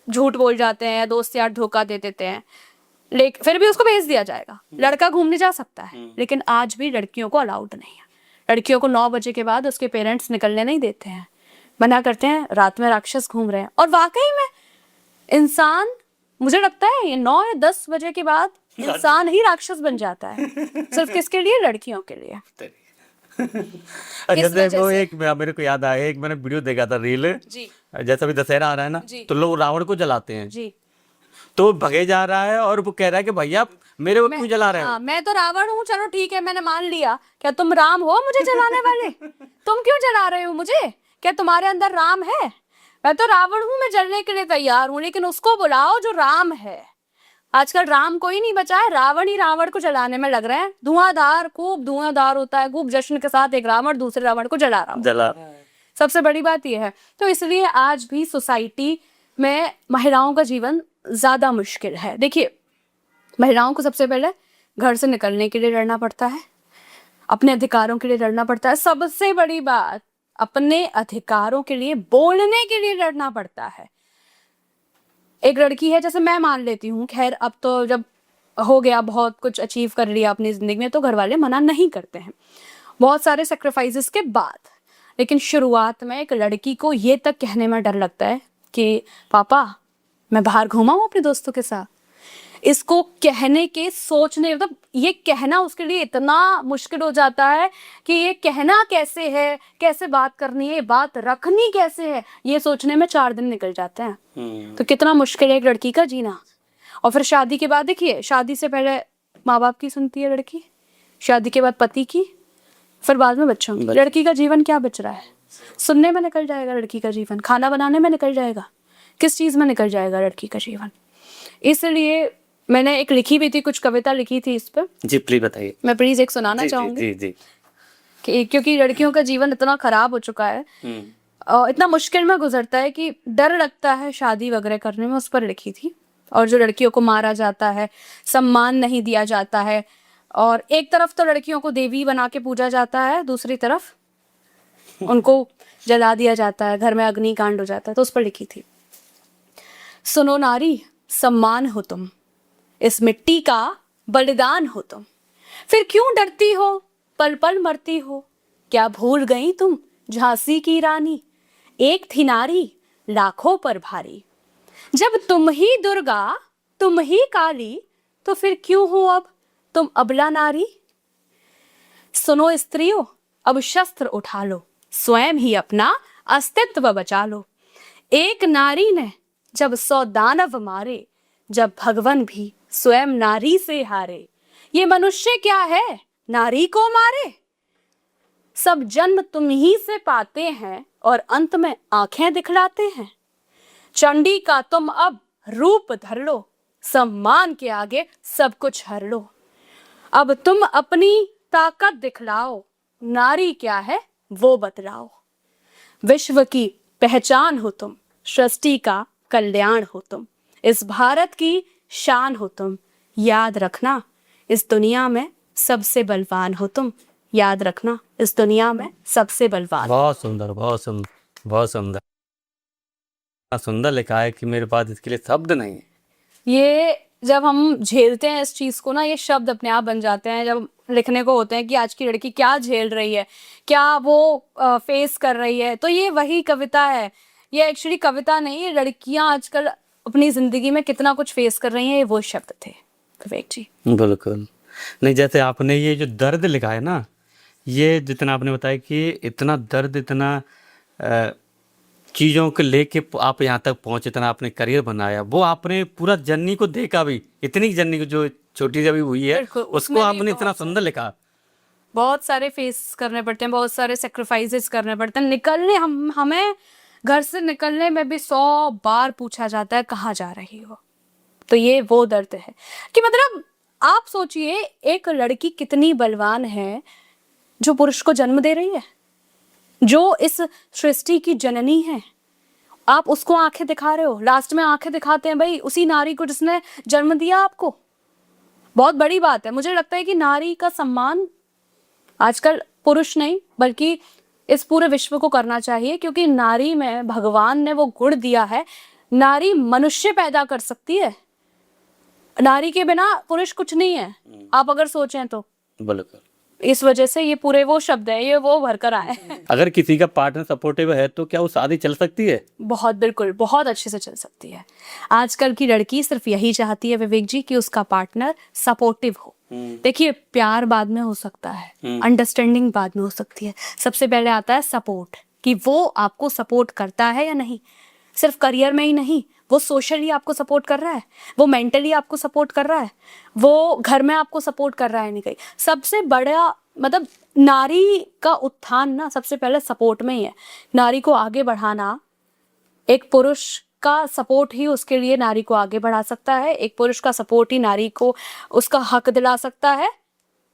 S2: झूठ बोल जाते हैं, दोस्त यार धोखा दे देते हैं, लेकिन फिर भी उसको भेज दिया जाएगा। लड़का घूमने जा सकता है, लेकिन आज भी लड़कियों को अलाउड नहीं है। लड़कियों को 9 बजे के बाद उसके पेरेंट्स निकलने नहीं देते हैं, मना करते हैं, रात में राक्षस घूम रहे हैं। और वाकई में इंसान, मुझे लगता है ये 9 या 10 बजे के बाद इंसान ही राक्षस बन जाता है। सिर्फ किसके लिए? लड़कियों के लिए।
S3: जैसे वो एक मेरे को याद आया, एक मैंने वीडियो देखा था, रील
S2: जी
S3: जैसा भी दशहरा आ रहा है ना,
S2: जी।
S3: तो लोग रावण को जलाते हैं,
S2: जी।
S3: तो भगे जा रहा है और वो कह रहा है कि भैया मेरे को क्यों जला रहे हो?
S2: हाँ, मैं तो रावण हूँ, चलो ठीक है, मैंने मान लिया। क्या तुम राम हो मुझे जलाने वाले? तुम क्यों जला रहे हो मुझे? क्या तुम्हारे अंदर राम है? मैं तो रावण हूँ, मैं जलने के लिए तैयार हूँ, लेकिन उसको बुलाओ जो राम है। आजकल राम कोई नहीं बचा है, रावण ही रावण को जलाने में लग रहे हैं। धुआंधार, खूब धुआंधार होता है, खूब जश्न के साथ एक रावण दूसरे रावण को जला रहा है। सबसे बड़ी बात यह है। तो इसलिए आज भी सोसाइटी में महिलाओं का जीवन ज्यादा मुश्किल है। देखिए, महिलाओं को सबसे पहले घर से निकलने के लिए लड़ना पड़ता है, अपने अधिकारों के लिए लड़ना पड़ता है, सबसे बड़ी बात अपने अधिकारों के लिए बोलने के लिए लड़ना पड़ता है। एक लड़की है, जैसे मैं मान लेती हूँ, खैर अब तो जब हो गया, बहुत कुछ अचीव कर लिया अपनी जिंदगी में, तो घर वाले मना नहीं करते हैं बहुत सारे सेक्रीफाइसेस के बाद। लेकिन शुरुआत में एक लड़की को ये तक कहने में डर लगता है कि पापा मैं बाहर घूमा हूँ अपने दोस्तों के साथ। इसको कहने के सोचने, मतलब ये कहना उसके लिए इतना मुश्किल हो जाता है कि ये कहना कैसे है, कैसे बात करनी है, बात रखनी कैसे है, ये सोचने में 4 दिन निकल जाते हैं। तो कितना मुश्किल है एक लड़की का जीना। और फिर शादी के बाद देखिए, शादी से पहले माँ बाप की सुनती है लड़की, शादी के बाद पति की, फिर बाद में बच्चों की। लड़की का जीवन क्या बच रहा है? सुनने में निकल जाएगा लड़की का जीवन, खाना बनाने में निकल जाएगा, किस चीज में निकल जाएगा लड़की का जीवन। इसलिए मैंने एक लिखी भी थी, कुछ कविता लिखी थी इस पर।
S3: जी प्लीज बताइए।
S2: मैं प्लीज एक सुनाना चाहूंगी।
S3: जी जी
S2: कि क्योंकि लड़कियों का जीवन इतना खराब हो चुका है और इतना मुश्किल में गुजरता है कि डर लगता है शादी वगैरह करने में, उस पर लिखी थी। और जो लड़कियों को मारा जाता है, सम्मान नहीं दिया जाता है, और एक तरफ तो लड़कियों को देवी बना के पूजा जाता है, दूसरी तरफ उनको जला दिया जाता है, घर में अग्निकांड हो जाता है। तो उस पर लिखी थी, सुनो नारी सम्मान हो तुम, इस मिट्टी का बलिदान हो तुम, फिर क्यों डरती हो, पल पल मरती हो, क्या भूल गई तुम झांसी की रानी, एक थी नारी लाखों पर भारी, जब तुम ही दुर्गा तुम ही काली, तो फिर क्यों हो अब तुम अबला नारी। सुनो स्त्रियों अब शस्त्र उठा लो, स्वयं ही अपना अस्तित्व बचा लो, एक नारी ने जब 100 दानव मारे, जब भगवान भी स्वयं नारी से हारे, ये मनुष्य क्या है नारी को मारे, सब जन्म तुम ही से पाते हैं और अंत में आंखें दिखलाते हैं, चंडी का तुम अब रूप धर लो, सम्मान के आगे सब कुछ हर लो, अब तुम अपनी ताकत दिखलाओ, नारी क्या है वो बतलाओ, विश्व की पहचान हो तुम, सृष्टि का कल्याण हो तुम, इस भारत की शान हो तुम, याद रखना इस दुनिया में सबसे बलवान हो तुम, याद रखना इस दुनिया में सबसे बलवान।
S3: बहुत सुंदर, बहुत सुंदर, बहुत सुंदर। इतना सुंदर लिखा है कि मेरे पास इसके लिए शब्द नहीं है।
S2: ये जब हम झेलते हैं इस चीज को ना, ये शब्द अपने आप बन जाते हैं जब लिखने को होते हैं कि आज की लड़की क्या झेल रही है, क्या वो फेस कर रही है। तो ये वही कविता है। ये एक्चुअली कविता नहीं, ये लड़कियां आजकल अपनी जिंदगी में कितना कुछ फेस कर रही हैं, ये वो शब्द थे विवेक जी।
S3: बिल्कुल। नहीं, जैसे आपने ये जो दर्द लिखा है ना, ये जितना आपने बताया कि इतना दर्द, इतना चीज़ों को लेके आप यहाँ तक पहुँचे, इतना आपने करियर बनाया, वो आपने पूरा जर्नी को देखा भी, इतनी जर्नी को जो छोटी जब हुई है
S2: बिल्कुल,
S3: उसको
S2: उसमें भी
S3: आपने इतना
S2: बहुत
S3: सुंदर लिखा।
S2: बहुत सारे फेस करने पड़ते हैं, बहुत सारे सेक्रीफाइसेस करने पड़ते हैं। निकलने हमें घर से निकलने में भी 100 बार पूछा जाता है कहाँ जा रही हो। तो ये वो दर्द है कि मतलब आप सोचिए एक लड़की कितनी बलवान है जो पुरुष को जन्म दे रही है, जो इस सृष्टि की जननी है। आप उसको आंखें दिखा रहे हो, लास्ट में आंखें दिखाते हैं भाई उसी नारी को जिसने जन्म दिया आपको। बहुत बड़ी बात है। मुझे लगता है कि नारी का सम्मान आजकल पुरुष नहीं बल्कि इस पूरे विश्व को करना चाहिए, क्योंकि नारी में भगवान ने वो गुण दिया है। नारी मनुष्य पैदा कर सकती है, नारी के बिना पुरुष कुछ नहीं है, आप अगर सोचें तो।
S3: बिल्कुल।
S2: इस वजह से ये पूरे वो शब्द है, ये वो भरकर आए हैं।
S3: अगर किसी का पार्टनर सपोर्टिव है तो क्या वो शादी चल सकती है?
S2: बहुत, बिल्कुल, बहुत अच्छे से चल सकती है। आजकल की लड़की सिर्फ यही चाहती है विवेक जी कि उसका पार्टनर सपोर्टिव हो। देखिए, प्यार बाद में हो सकता है, अंडरस्टैंडिंग बाद में हो सकती है, सबसे पहले आता है सपोर्ट, कि वो आपको सपोर्ट करता है या नहीं। सिर्फ करियर में ही नहीं, वो सोशली आपको सपोर्ट कर रहा है, वो मेंटली आपको सपोर्ट कर रहा है, वो घर में आपको सपोर्ट कर रहा है नहीं कहीं। सबसे बड़ा मतलब नारी का उत्थान ना सबसे पहले सपोर्ट में ही है। नारी को आगे बढ़ाना, एक पुरुष का सपोर्ट ही उसके लिए नारी को आगे बढ़ा सकता है। एक पुरुष का सपोर्ट ही नारी को उसका हक दिला सकता है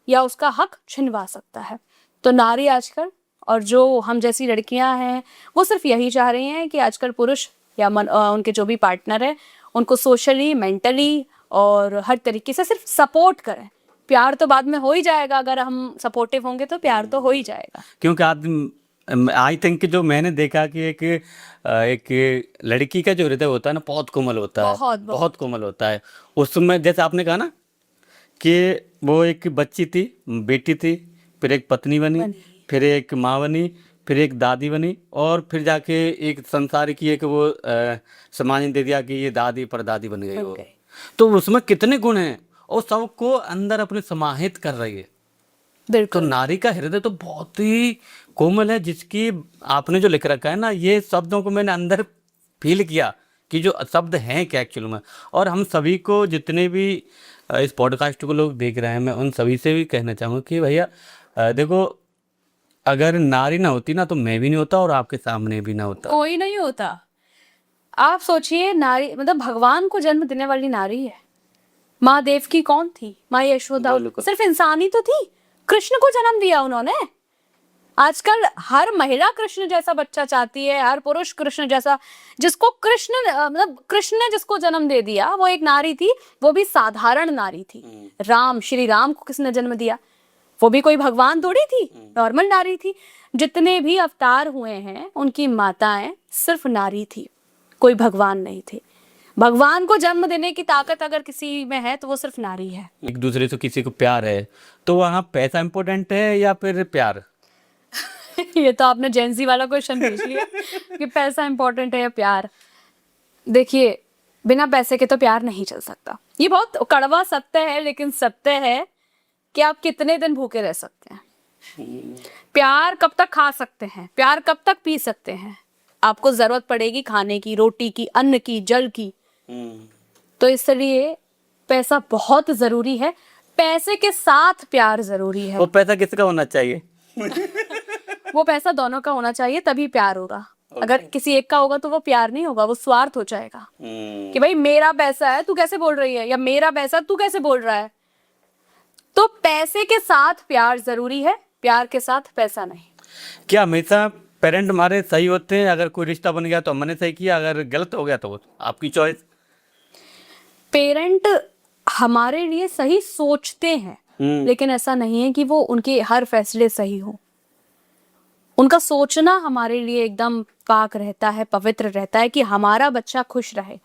S2: या उसका हक छिनवा सकता है। तो नारी आजकल और जो हम जैसी लड़कियां हैं वो सिर्फ यही चाह रही हैं कि आजकल पुरुष या उनके जो भी पार्टनर है उनको सोशली, मेंटली और हर तरीके से सिर्फ सपोर्ट करें। प्यार तो बाद में हो ही जाएगा, अगर हम सपोर्टिव होंगे तो प्यार तो हो ही जाएगा।
S3: क्योंकि आई थिंक जो मैंने देखा कि एक लड़की का जो हृदय होता है ना, बहुत कोमल होता है, बहुत कोमल होता है। उसमें जैसे आपने कहा ना कि वो एक बच्ची थी, बेटी थी, फिर एक पत्नी बनी, फिर एक माँ बनी, फिर एक दादी बनी, और फिर जाके एक संसार की एक वो समाज ने दे दिया कि ये दादी परदादी बन गई वो। तो उसमें कितने गुण हैं और सबको अंदर अपने समाहित कर रही है। तो नारी का हृदय तो बहुत ही कोमल है, जिसकी आपने जो लिख रखा है ना, ये शब्दों को मैंने अंदर फील किया कि जो शब्द हैं क्या एक्चुअल में। और हम सभी को, जितने भी इस पॉडकास्ट को लोग देख रहे हैं, मैं उन सभी से भी कहना चाहूँगा कि भैया देखो, अगर नारी ना होती ना तो मैं भी नहीं होता और आपके सामने भी ना होता,
S2: कोई नहीं होता। आप सोचिए, नारी मतलब भगवान को जन्म देने वाली नारी है। माँ देवकी कौन थी? माँ यशोदा सिर्फ इंसान ही तो थी, कृष्ण को जन्म दिया उन्होंने। आजकल हर महिला कृष्ण जैसा बच्चा चाहती है, हर पुरुष कृष्ण जैसा। जिसको कृष्ण मतलब कृष्ण ने जिसको जन्म दे दिया वो एक नारी थी, वो भी साधारण नारी थी। राम, श्री राम को किसने जन्म दिया? वो भी कोई भगवान थोड़ी थी, नॉर्मल नारी थी। जितने भी अवतार हुए हैं उनकी माताएं सिर्फ नारी थी, कोई भगवान नहीं थे। भगवान को जन्म देने की ताकत अगर किसी में है तो वो सिर्फ नारी है।
S3: एक दूसरे से किसी को प्यार है तो वहाँ पैसा इंपॉर्टेंट है या फिर प्यार?
S2: ये तो आपने जेंजी वाला क्वेश्चन पूछ लिया कि पैसा इंपॉर्टेंट है या प्यार। देखिए, बिना पैसे के तो प्यार नहीं चल सकता। ये बहुत कड़वा सत्य है, लेकिन सत्य है कि आप कितने दिन भूखे रह सकते हैं, प्यार कब तक खा सकते हैं, प्यार कब तक पी सकते हैं। आपको जरूरत पड़ेगी खाने की, रोटी की, अन्न की, जल की। तो इसलिए पैसा बहुत जरूरी है, पैसे के साथ प्यार जरूरी है।
S3: वो पैसा किसका होना चाहिए?
S2: वो पैसा दोनों का होना चाहिए, तभी प्यार होगा। अगर किसी एक का होगा तो वो प्यार नहीं होगा, वो स्वार्थ हो जाएगा कि भाई मेरा पैसा है तू कैसे बोल रही है, या मेरा पैसा तू कैसे बोल रहा है। तो पैसे के साथ प्यार जरूरी है, प्यार के साथ पैसा नहीं।
S3: क्या हमेशा पेरेंट हमारे सही होते हैं? अगर कोई रिश्ता बन गया तो हमने सही किया, अगर गलत हो गया तो आपकी चॉइस।
S2: पेरेंट हमारे लिए सही सोचते हैं, लेकिन ऐसा नहीं है कि वो उनके हर फैसले सही हो। उनका सोचना हमारे लिए एकदम पाक रहता है, पवित्र रहता है कि हमारा बच्चा खुश रहे।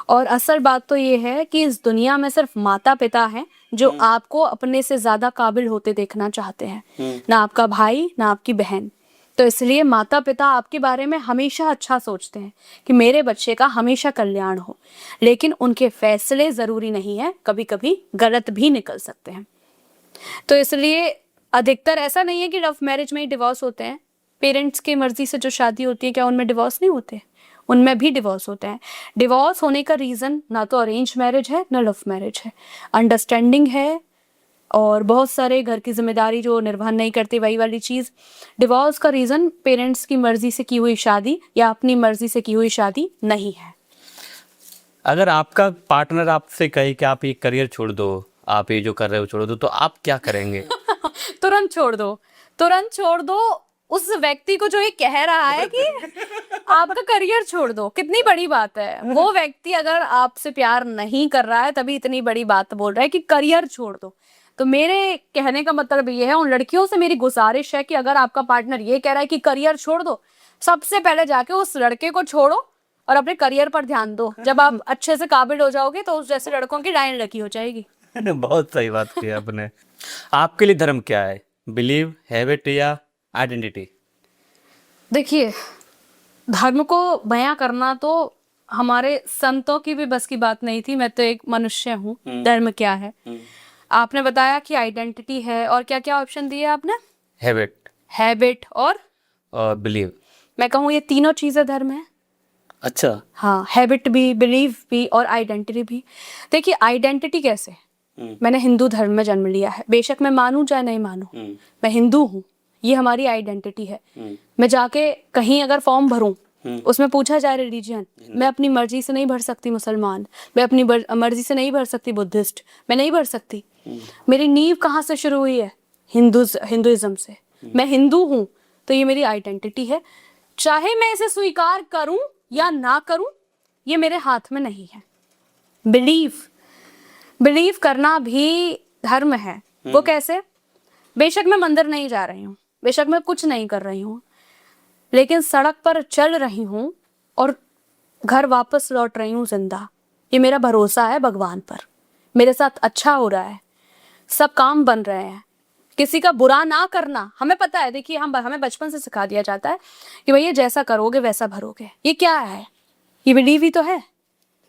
S2: और असल बात तो ये है कि इस दुनिया में सिर्फ माता पिता हैं जो आपको अपने से ज्यादा काबिल होते देखना चाहते हैं, ना आपका भाई ना आपकी बहन। तो इसलिए माता पिता आपके बारे में हमेशा अच्छा सोचते हैं कि मेरे बच्चे का हमेशा कल्याण हो, लेकिन उनके फैसले जरूरी नहीं है, कभी कभी गलत भी निकल सकते हैं। तो इसलिए अधिकतर ऐसा नहीं है कि लव मैरिज में ही डिवोर्स होते हैं। पेरेंट्स की मर्जी से जो शादी होती है, क्या उनमें डिवोर्स नहीं होते? उनमें भी डिवोर्स होते हैं। डिवोर्स होने का रीज़न ना तो अरेंज मैरिज है ना लव मैरिज है, अंडरस्टैंडिंग है और बहुत सारे घर की जिम्मेदारी जो निर्वहन नहीं करती, वही वाली चीज़। डिवोर्स का रीज़न पेरेंट्स की मर्जी से की हुई शादी या अपनी मर्जी से की हुई शादी नहीं है।
S3: अगर आपका पार्टनर आपसे कहे कि आप ये करियर छोड़ दो, आप ये जो कर रहे हो छोड़ दो, तो आप क्या करेंगे?
S2: तुरंत छोड़ दो, तुरंत छोड़ दो उस व्यक्ति को जो ये कह रहा है कि आपका करियर छोड़ दो। कितनी बड़ी बात है। वो व्यक्ति अगर आपसे प्यार नहीं कर रहा है तभी इतनी बड़ी बात बोल रहा है कि करियर छोड़ दो। तो मेरे कहने का मतलब ये है, उन लड़कियों से मेरी गुजारिश है कि अगर आपका पार्टनर ये कह रहा है कि करियर छोड़ दो, सबसे पहले जाके उस लड़के को छोड़ो और अपने करियर पर ध्यान दो। जब आप अच्छे से काबिल हो जाओगे तो उस जैसे लड़कों की लाइन लगी हो जाएगी।
S3: बहुत सही बात की आपने। आपके लिए धर्म क्या है? बिलीव, हैबिट या आइडेंटिटी?
S2: देखिए, धर्म को बयां करना तो हमारे संतों की भी बस की बात नहीं थी। मैं तो एक मनुष्य हूँ। धर्म क्या है? आपने बताया कि आइडेंटिटी है, और क्या क्या ऑप्शन दिए आपने?
S3: हैबिट,
S2: हैबिट और
S3: बिलीव।
S2: मैं कहूँ ये तीनों चीजें धर्म है।
S3: अच्छा।
S2: हाँ, हैबिट भी, बिलीव भी और आइडेंटिटी भी। देखिए, आइडेंटिटी कैसे? मैंने हिंदू धर्म में जन्म लिया है, बेशक मैं मानूं चाहे नहीं मानूं, मैं हिंदू हूँ, ये हमारी आइडेंटिटी है। मैं जाके कहीं अगर फॉर्म भरूं, उसमें पूछा जाए रिलीजन, मैं अपनी मर्जी से नहीं भर सकती मुसलमान, मैं अपनी मर्जी से नहीं भर सकती बुद्धिस्ट, मैं नहीं भर सकती। मेरी नींव कहाँ से शुरू हुई है? हिंदुइज्म से। मैं हिंदू हूँ, तो ये मेरी आइडेंटिटी है। चाहे मैं इसे स्वीकार करूं या ना करूं, ये मेरे हाथ में नहीं है। बिलीव करना भी धर्म है। वो कैसे? बेशक मैं मंदिर नहीं जा रही हूँ, बेशक मैं कुछ नहीं कर रही हूँ, लेकिन सड़क पर चल रही हूँ और घर वापस लौट रही हूँ जिंदा। ये मेरा भरोसा है भगवान पर, मेरे साथ अच्छा हो रहा है, सब काम बन रहे हैं। किसी का बुरा ना करना हमें पता है। देखिए, हमें बचपन से सिखा दिया जाता है कि भैया जैसा करोगे वैसा भरोगे। ये क्या है? ये बिलीव ही तो है।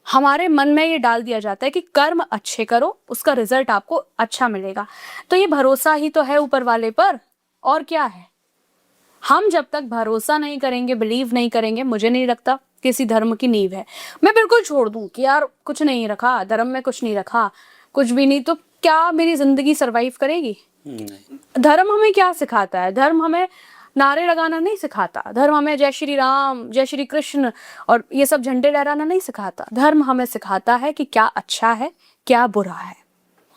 S2: हमारे मन में ये डाल दिया जाता है कि कर्म अच्छे करो, उसका रिजल्ट आपको अच्छा मिलेगा। तो ये भरोसा ही तो है ऊपर वाले पर, और क्या है? हम जब तक भरोसा नहीं करेंगे, बिलीव नहीं करेंगे, मुझे नहीं लगता किसी धर्म की नींव है। मैं बिल्कुल छोड़ दूं कि यार कुछ नहीं रखा, धर्म में कुछ नहीं रखा, कुछ भी नहीं, तो क्या मेरी जिंदगी सरवाइव करेगी? धर्म हमें क्या सिखाता है? धर्म हमें नारे लगाना नहीं सिखाता। धर्म हमें जय श्री राम, जय श्री कृष्ण और ये सब झंडे लहराना नहीं सिखाता। धर्म हमें सिखाता है कि क्या अच्छा है, क्या बुरा है।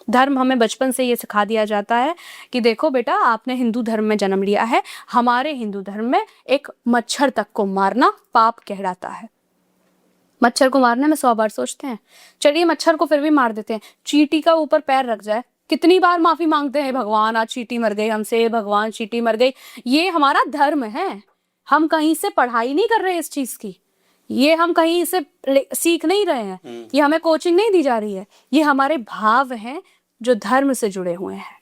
S2: धर्म हमें बचपन से ये सिखा दिया जाता है कि देखो बेटा, आपने हिंदू धर्म में जन्म लिया है, हमारे हिंदू धर्म में एक मच्छर तक को मारना पाप कहलाता है। मच्छर को मारने में 100 बार सोचते हैं, चलिए मच्छर को फिर भी मार देते हैं। चींटी का ऊपर पैर रख जाए, कितनी बार माफी मांगते हैं, भगवान आज चींटी मर गई हमसे, भगवान चींटी मर गई। ये हमारा धर्म है। हम कहीं से पढ़ाई नहीं कर रहे इस चीज की, ये हम कहीं से सीख नहीं रहे हैं, ये हमें कोचिंग नहीं दी जा रही है। ये हमारे भाव हैं जो धर्म से जुड़े हुए हैं।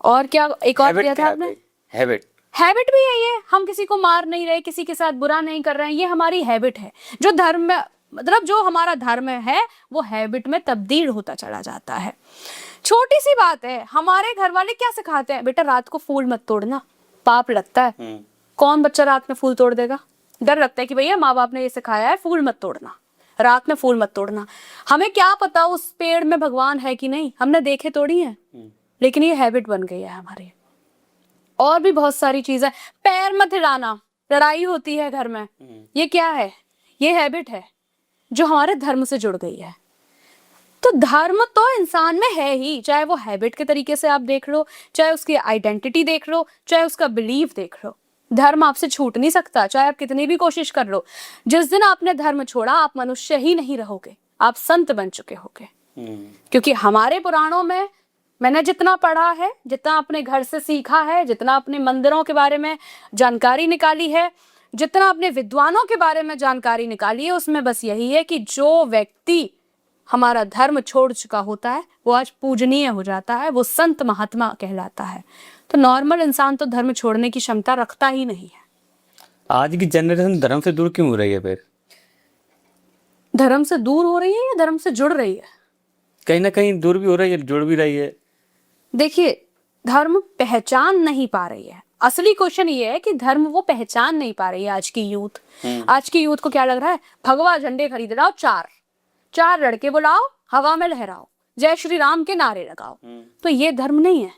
S2: और क्या एक और दिया था आपने? हैबिट भी है ये। हम किसी को मार नहीं रहे, किसी के साथ बुरा नहीं कर रहे हैं, ये हमारी हैबिट है। जो धर्म में, मतलब जो हमारा धर्म है वो हैबिट में तब्दील होता चला जाता है। छोटी सी बात है, हमारे घर वाले क्या सिखाते हैं? बेटा रात को फूल मत तोड़ना, पाप लगता है। कौन बच्चा रात में फूल तोड़ देगा? डर लगता है कि भैया माँ बाप ने ये सिखाया है, फूल मत तोड़ना, रात में फूल मत तोड़ना। हमें क्या पता उस पेड़ में भगवान है कि नहीं, हमने देखे तोड़ी है, लेकिन ये हैबिट बन गई है हमारी। और भी बहुत सारी चीजें, पैर मत हिलाना, लड़ाई होती है घर में, ये क्या है? ये हैबिट है जो हमारे धर्म से जुड़ गई है। तो धर्म तो इंसान में है ही, चाहे वो हैबिट के तरीके से आप देख लो, चाहे उसकी आइडेंटिटी देख लो, चाहे उसका बिलीफ देख लो। धर्म आपसे छूट नहीं सकता, चाहे आप कितनी भी कोशिश कर लो। जिस दिन आपने धर्म छोड़ा, आप मनुष्य ही नहीं रहोगे, आप संत बन चुके होगे। क्योंकि हमारे पुराणों में मैंने जितना पढ़ा है, जितना अपने घर से सीखा है, जितना अपने मंदिरों के बारे में जानकारी निकाली है, जितना अपने विद्वानों के बारे में जानकारी निकाली है, उसमें बस यही है कि जो व्यक्ति हमारा धर्म छोड़ चुका होता है वो आज पूजनीय हो जाता है, वो संत महात्मा कहलाता है। तो नॉर्मल इंसान तो धर्म छोड़ने की क्षमता रखता ही नहीं है।
S3: आज की जनरेशन धर्म से दूर क्यों हो रही है फिर?
S2: धर्म से दूर हो रही है या धर्म से जुड़ रही है?
S3: कहीं ना कहीं दूर भी हो रही है, जुड़ भी रही है।
S2: देखिए, धर्म पहचान नहीं पा रही है। असली क्वेश्चन ये है कि धर्म वो पहचान नहीं पा रही है आज की यूथ। आज की यूथ को क्या लग रहा है? भगवा झंडे खरीद लाओ, चार लड़के बुलाओ, हवा में लहराओ, जय श्री राम के नारे लगाओ। तो ये धर्म नहीं है।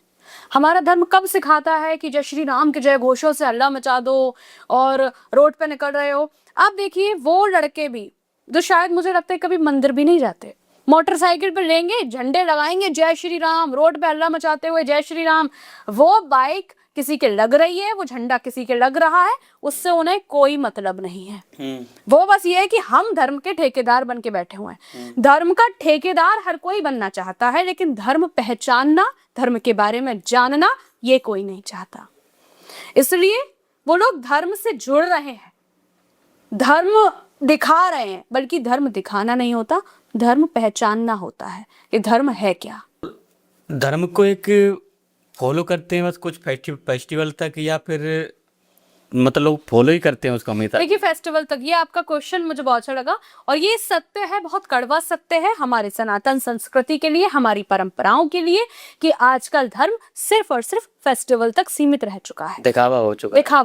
S2: हमारा धर्म कब सिखाता है कि जय श्री राम के जय घोषों से हल्ला मचा दो और रोड पे निकल रहे हो? आप देखिए, वो लड़के भी जो शायद मुझे लगता है कभी मंदिर भी नहीं जाते, मोटरसाइकिल पे लेंगे, झंडे लगाएंगे, जय श्री राम, रोड पे हल्ला मचाते हुए जय श्री राम। वो बाइक किसी के लग रही है, वो झंडा किसी के लग रहा है, उससे उन्हें कोई मतलब नहीं है। वो बस ये है कि हम धर्म के ठेकेदार बन के बैठे हुए हैं। धर्म का ठेकेदार हर कोई बनना चाहता है, लेकिन धर्म पहचानना, धर्म के बारे में जानना, ये कोई नहीं चाहता। इसलिए वो लोग धर्म से जुड़ रहे हैं, धर्म दिखा रहे हैं, बल्कि धर्म दिखाना नहीं होता, धर्म पहचानना होता है कि धर्म है क्या।
S3: धर्म को एक फॉलो करते हैं बस कुछ फेस्टिवल तक, या फिर मतलब फॉलो ही करते हैं उसको हमेशा?
S2: देखिए, फेस्टिवल तक, ये आपका क्वेश्चन मुझे बहुत अच्छा लगा और ये सत्य है, बहुत कड़वा सत्य है हमारे सनातन संस्कृति के लिए, हमारी परंपराओं के लिए, कि आजकल धर्म सिर्फ और सिर्फ फेस्टिवल तक सीमित रह चुका है,
S3: दिखावा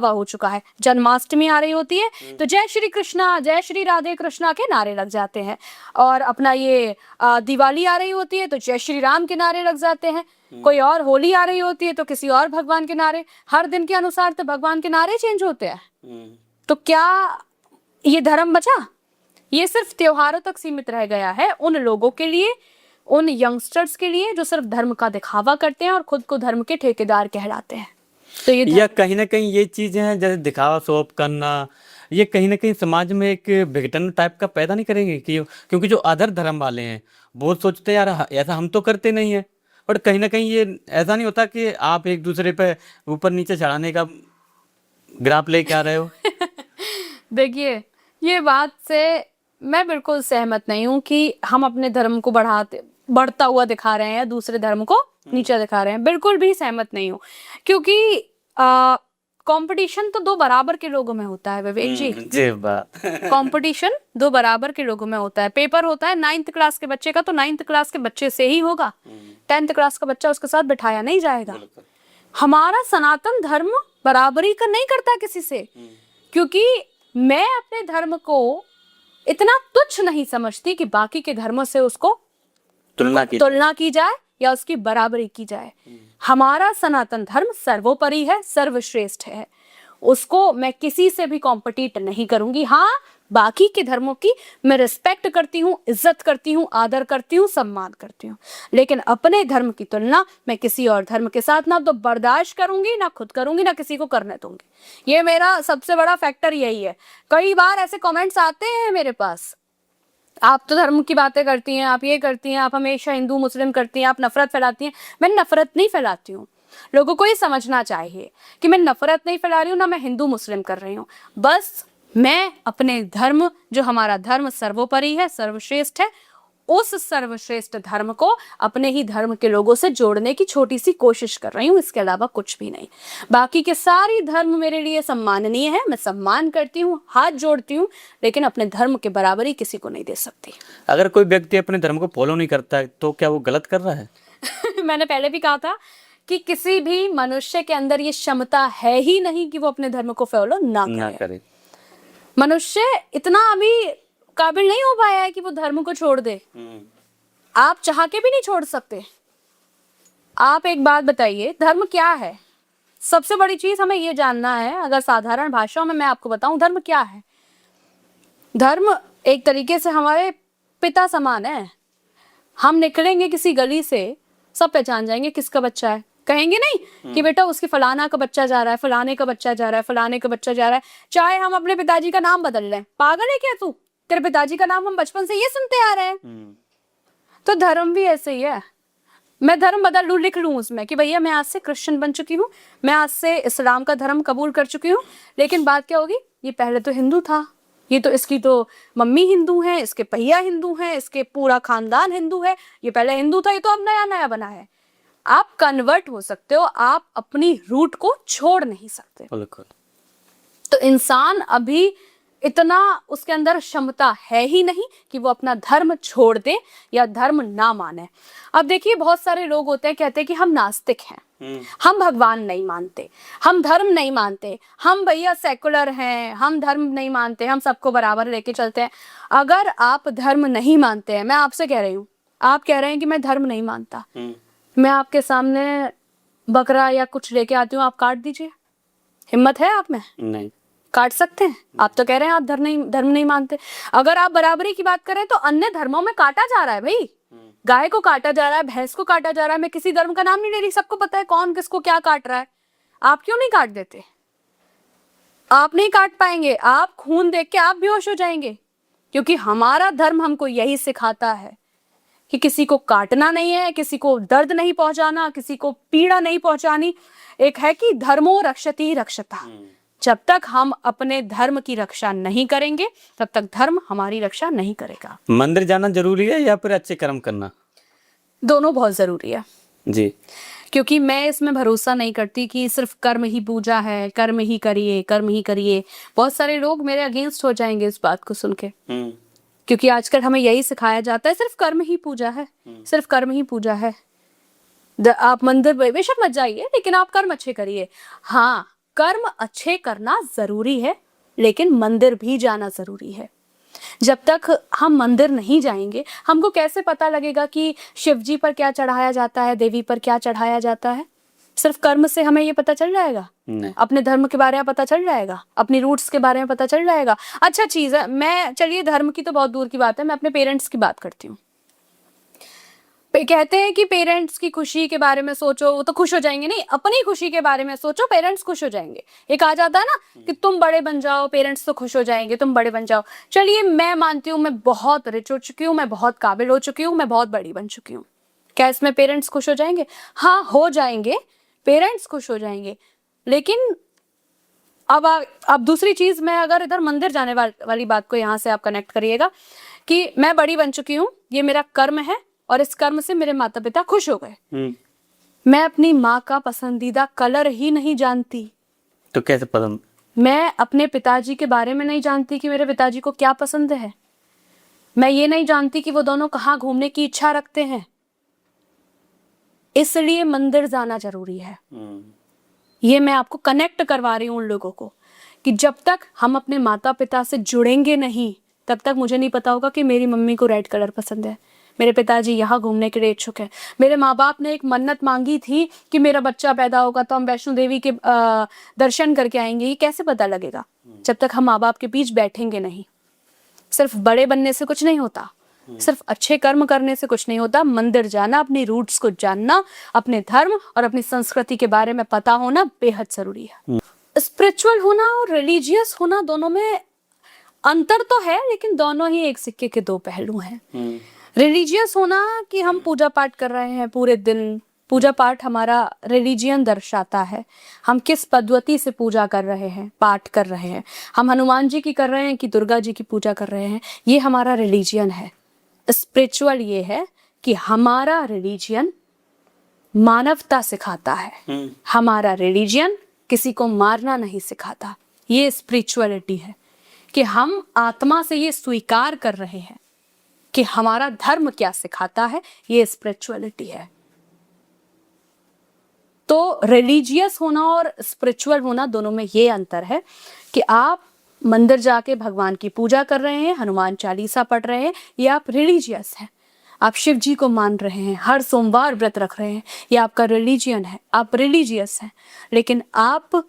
S3: हो चुका है।
S2: जन्माष्टमी आ रही होती है तो जय श्री कृष्णा, जय श्री राधे कृष्णा के नारे लग जाते हैं, और अपना ये दिवाली आ रही होती है तो जय श्री राम के नारे लग जाते हैं, कोई और होली आ रही होती है तो किसी और भगवान के नारे, हर दिन के अनुसार तो भगवान के नारे चेंज होते हैं। तो क्या ये धर्म बचा? ये सिर्फ त्योहारों तक सीमित रह गया है उन लोगों के लिए, उन यंगस्टर्स के लिए जो सिर्फ धर्म का दिखावा करते हैं और खुद को धर्म के ठेकेदार कहलाते हैं। तो ये
S3: या कहीं ना कहीं ये चीजें हैं, जैसे दिखावा शो ऑफ करना, ये कहीं ना कहीं समाज में एक विघटन टाइप का पैदा नहीं करेंगे? क्योंकि जो अदर धर्म वाले हैं वो सोचते हैं यार ऐसा हम तो करते नहीं है, और कहीं ना कहीं ये ऐसा नहीं होता कि आप एक दूसरे पे ऊपर नीचे चढ़ाने का ग्राफ लेके आ रहे हो?
S2: देखिए, ये बात से मैं बिल्कुल सहमत नहीं हूँ कि हम अपने धर्म को बढ़ता हुआ दिखा रहे हैं या दूसरे धर्म को नीचे दिखा रहे हैं। बिल्कुल भी सहमत नहीं हूँ, क्योंकि कंपटीशन तो दो बराबर के लोगों में होता है विवेक जी। कंपटीशन दो बराबर के लोगों में होता है। पेपर होता है 9th क्लास के बच्चे का, तो 9th क्लास के बच्चे से ही होगा, 10th क्लास का बच्चा उसके साथ बिठाया नहीं जाएगा। हमारा सनातन धर्म बराबरी का नहीं करता किसी से, क्योंकि मैं अपने धर्म को इतना तुच्छ नहीं समझती कि बाकी के धर्मों से उसको तुलना की जाए या उसकी बराबरी की जाए। हमारा सनातन धर्म सर्वोपरि है, सर्वश्रेष्ठ है, उसको मैं किसी से भी कॉम्पिटिट नहीं करूंगी। हाँ, बाकी के धर्मों की मैं रिस्पेक्ट करती हूँ, इज्जत करती हूँ, आदर करती हूँ, सम्मान करती हूँ, लेकिन अपने धर्म की तुलना मैं किसी और धर्म के साथ ना तो बर्दाश्त करूंगी, ना खुद करूंगी, ना किसी को करने दूंगी। ये मेरा सबसे बड़ा फैक्टर यही है। कई बार ऐसे कमेंट्स आते हैं मेरे पास, आप तो धर्म की बातें करती हैं, आप ये करती हैं, आप हमेशा हिंदू मुस्लिम करती हैं, आप नफरत फैलाती हैं। मैं नफरत नहीं फैलाती हूँ। लोगों को ये समझना चाहिए कि मैं नफरत नहीं फैला रही हूँ, ना मैं हिंदू मुस्लिम कर रही हूँ। बस मैं अपने धर्म, जो हमारा धर्म सर्वोपरि है, सर्वश्रेष्ठ है, उस सर्वश्रेष्ठ धर्म को अपने ही धर्म के लोगों से जोड़ने की छोटी सी कोशिश कर रही हूँ, इसके अलावा कुछ भी नहीं। बाकी के सारे धर्म मेरे लिए सम्माननीय है, मैं सम्मान करती हूँ, हाथ जोड़ती हूँ, लेकिन अपने धर्म के बराबरी किसी को नहीं दे सकती।
S3: अगर कोई व्यक्ति अपने धर्म को फॉलो नहीं करता है तो क्या वो गलत कर रहा है?
S2: मैंने पहले भी कहा था कि किसी भी मनुष्य के अंदर ये क्षमता है ही नहीं कि वो अपने धर्म को फॉलो ना करे। मनुष्य इतना अभी काबिल नहीं हो पाया है कि वो धर्म को छोड़ दे। आप चाह के भी नहीं छोड़ सकते। आप एक बात बताइए, धर्म क्या है? सबसे बड़ी चीज हमें ये जानना है। अगर साधारण भाषाओं में मैं आपको बताऊं धर्म क्या है, धर्म एक तरीके से हमारे पिता समान है। हम निकलेंगे किसी गली से, सब पहचान जाएंगे किसका बच्चा है। कहेंगे नहीं कि बेटा उसकी फलाना का बच्चा जा रहा है, फलाने का बच्चा जा रहा है, फलाने का बच्चा जा रहा है। चाहे हम अपने पिताजी का नाम बदल लें, पागल है क्या तू? तेरे पिताजी का नाम हम बचपन से ये सुनते आ रहे हैं। तो धर्म भी ऐसे ही है। मैं धर्म बदल लूँ, लिख लूँ उसमें कि भैया मैं आज से क्रिश्चियन बन चुकी हूँ, मैं आज से इस्लाम का धर्म कबूल कर चुकी हूँ, लेकिन बात क्या होगी, ये पहले तो हिंदू था, ये तो इसकी तो मम्मी हिंदू है, इसके भैया हिंदू हैं, इसके पूरा खानदान हिंदू है, ये पहले हिंदू था, ये तो अब नया नया बना है। आप कन्वर्ट हो सकते हो, आप अपनी रूट को छोड़ नहीं सकते।
S3: बिल्कुल।
S2: तो इंसान अभी इतना उसके अंदर क्षमता है ही नहीं कि वो अपना धर्म छोड़ दे या धर्म ना माने। अब देखिए बहुत सारे लोग होते हैं, कहते हैं कि हम नास्तिक हैं, हम भगवान नहीं मानते, हम धर्म नहीं मानते, हम भैया सेकुलर हैं, हम धर्म नहीं मानते, हम सबको बराबर लेके चलते हैं। अगर आप धर्म नहीं मानते हैं, मैं आपसे कह रही हूँ, आप कह रहे हैं कि मैं धर्म नहीं मानता, मैं आपके सामने बकरा या कुछ लेके आती हूँ, आप काट दीजिए, हिम्मत है आप में?
S3: नहीं
S2: काट सकते हैं? आप तो कह रहे हैं आप धर्म नहीं मानते। अगर आप बराबरी की बात करें तो अन्य धर्मों में काटा जा रहा है भाई, गाय को काटा जा रहा है, भैंस को काटा जा रहा है, मैं किसी धर्म का नाम नहीं ले रही, सबको पता है कौन किसको क्या काट रहा है। आप क्यों नहीं काट देते? आप नहीं काट पाएंगे, आप खून देख के आप बेहोश हो जाएंगे, क्योंकि हमारा धर्म हमको यही सिखाता है कि किसी को काटना नहीं है, किसी को दर्द नहीं पहुंचाना, किसी को पीड़ा नहीं पहुंचानी। एक है कि धर्मो रक्षति रक्षता, जब तक हम अपने धर्म की रक्षा नहीं करेंगे तब तक धर्म हमारी रक्षा नहीं करेगा।
S3: मंदिर जाना जरूरी है या फिर अच्छे कर्म करना?
S2: दोनों बहुत जरूरी है
S3: जी।
S2: क्योंकि मैं इसमें भरोसा नहीं करती कि सिर्फ कर्म ही पूजा है, कर्म ही करिए, कर्म ही करिए। बहुत सारे लोग मेरे अगेंस्ट हो जाएंगे इस बात को सुन के, क्योंकि आजकल हमें यही सिखाया जाता है सिर्फ कर्म ही पूजा है, सिर्फ कर्म ही पूजा है। आप मंदिर बेशक मत जाइए, लेकिन आप कर्म अच्छे करिए। हाँ, कर्म अच्छे करना जरूरी है, लेकिन मंदिर भी जाना जरूरी है। जब तक हम मंदिर नहीं जाएंगे, हमको कैसे पता लगेगा कि शिव जी पर क्या चढ़ाया जाता है, देवी पर क्या चढ़ाया जाता है? सिर्फ कर्म से हमें ये पता चल जाएगा?
S3: नहीं।
S2: अपने धर्म के बारे में पता चल जाएगा, अपनी रूट्स के बारे में पता चल जाएगा। अच्छा चीज है, मैं चलिए धर्म की तो बहुत दूर की बात है, मैं अपने पेरेंट्स की बात करती हूँ। कहते हैं कि पेरेंट्स की खुशी के बारे में सोचो, वो तो खुश हो जाएंगे। नहीं, अपनी खुशी के बारे में सोचो, पेरेंट्स खुश हो जाएंगे। एक आ जाता है ना कि तुम बड़े बन जाओ, पेरेंट्स तो खुश हो जाएंगे, तुम बड़े बन जाओ। चलिए मैं मानती हूँ, मैं बहुत रिच हो चुकी हूँ, मैं बहुत काबिल हो चुकी हूँ, मैं बहुत बड़ी बन चुकी हूँ, क्या इसमें पेरेंट्स खुश हो जाएंगे? हाँ, हो जाएंगे, पेरेंट्स खुश हो जाएंगे। लेकिन अब दूसरी चीज, मैं अगर इधर मंदिर जाने वाली बात को यहाँ से आप कनेक्ट करिएगा कि मैं बड़ी बन चुकी हूँ, ये मेरा कर्म है और इस कर्म से मेरे माता पिता खुश हो गए। मैं अपनी माँ का पसंदीदा कलर ही नहीं जानती,
S3: तो कैसे पसंद?
S2: मैं अपने पिताजी के बारे में नहीं जानती कि मेरे पिताजी को क्या पसंद है, मैं ये नहीं जानती कि वो दोनों कहाँ घूमने की इच्छा रखते हैं। इसलिए मंदिर जाना जरूरी है। ये मैं आपको कनेक्ट करवा रही हूँ उन लोगों को कि जब तक हम अपने माता पिता से जुड़ेंगे नहीं, तब तक मुझे नहीं पता होगा कि मेरी मम्मी को रेड कलर पसंद है, मेरे पिताजी यहाँ घूमने के लिए इच्छुक है। मेरे माँ बाप ने एक मन्नत मांगी थी कि मेरा बच्चा पैदा होगा तो हम वैष्णो देवी के दर्शन करके आएंगे। ये कैसे पता लगेगा जब तक हम माँ बाप के बीच बैठेंगे नहीं? सिर्फ बड़े बनने से कुछ नहीं होता, सिर्फ अच्छे कर्म करने से कुछ नहीं होता। मंदिर जाना, अपनी रूट्स को जानना, अपने धर्म और अपनी संस्कृति के बारे में पता होना बेहद जरूरी है। स्पिरिचुअल होना और रिलीजियस होना, दोनों में अंतर तो है, लेकिन दोनों ही एक सिक्के के दो पहलू हैं। रिलीजियस होना कि हम पूजा पाठ कर रहे हैं पूरे दिन, पूजा पाठ हमारा रिलीजियन दर्शाता है, हम किस पद्धति से पूजा कर रहे हैं, पाठ कर रहे हैं, हम हनुमान जी की कर रहे हैं कि दुर्गा जी की पूजा कर रहे हैं, ये हमारा रिलीजियन है। स्पिरिचुअल ये है कि हमारा रिलीजियन मानवता सिखाता है, हमारा रिलीजियन किसी को मारना नहीं सिखाता। ये स्पिरिचुअलिटी है कि हम आत्मा से ये स्वीकार कर रहे हैं कि हमारा धर्म क्या सिखाता है, ये स्पिरिचुअलिटी है। तो रिलीजियस होना और स्पिरिचुअल होना, दोनों में ये अंतर है कि आप मंदिर जाके भगवान की पूजा कर रहे हैं, हनुमान चालीसा पढ़ रहे हैं, ये आप रिलीजियस हैं, आप शिव जी को मान रहे हैं, हर सोमवार व्रत रख रहे हैं, ये आपका रिलीजियन है, आप रिलीजियस हैं। लेकिन आप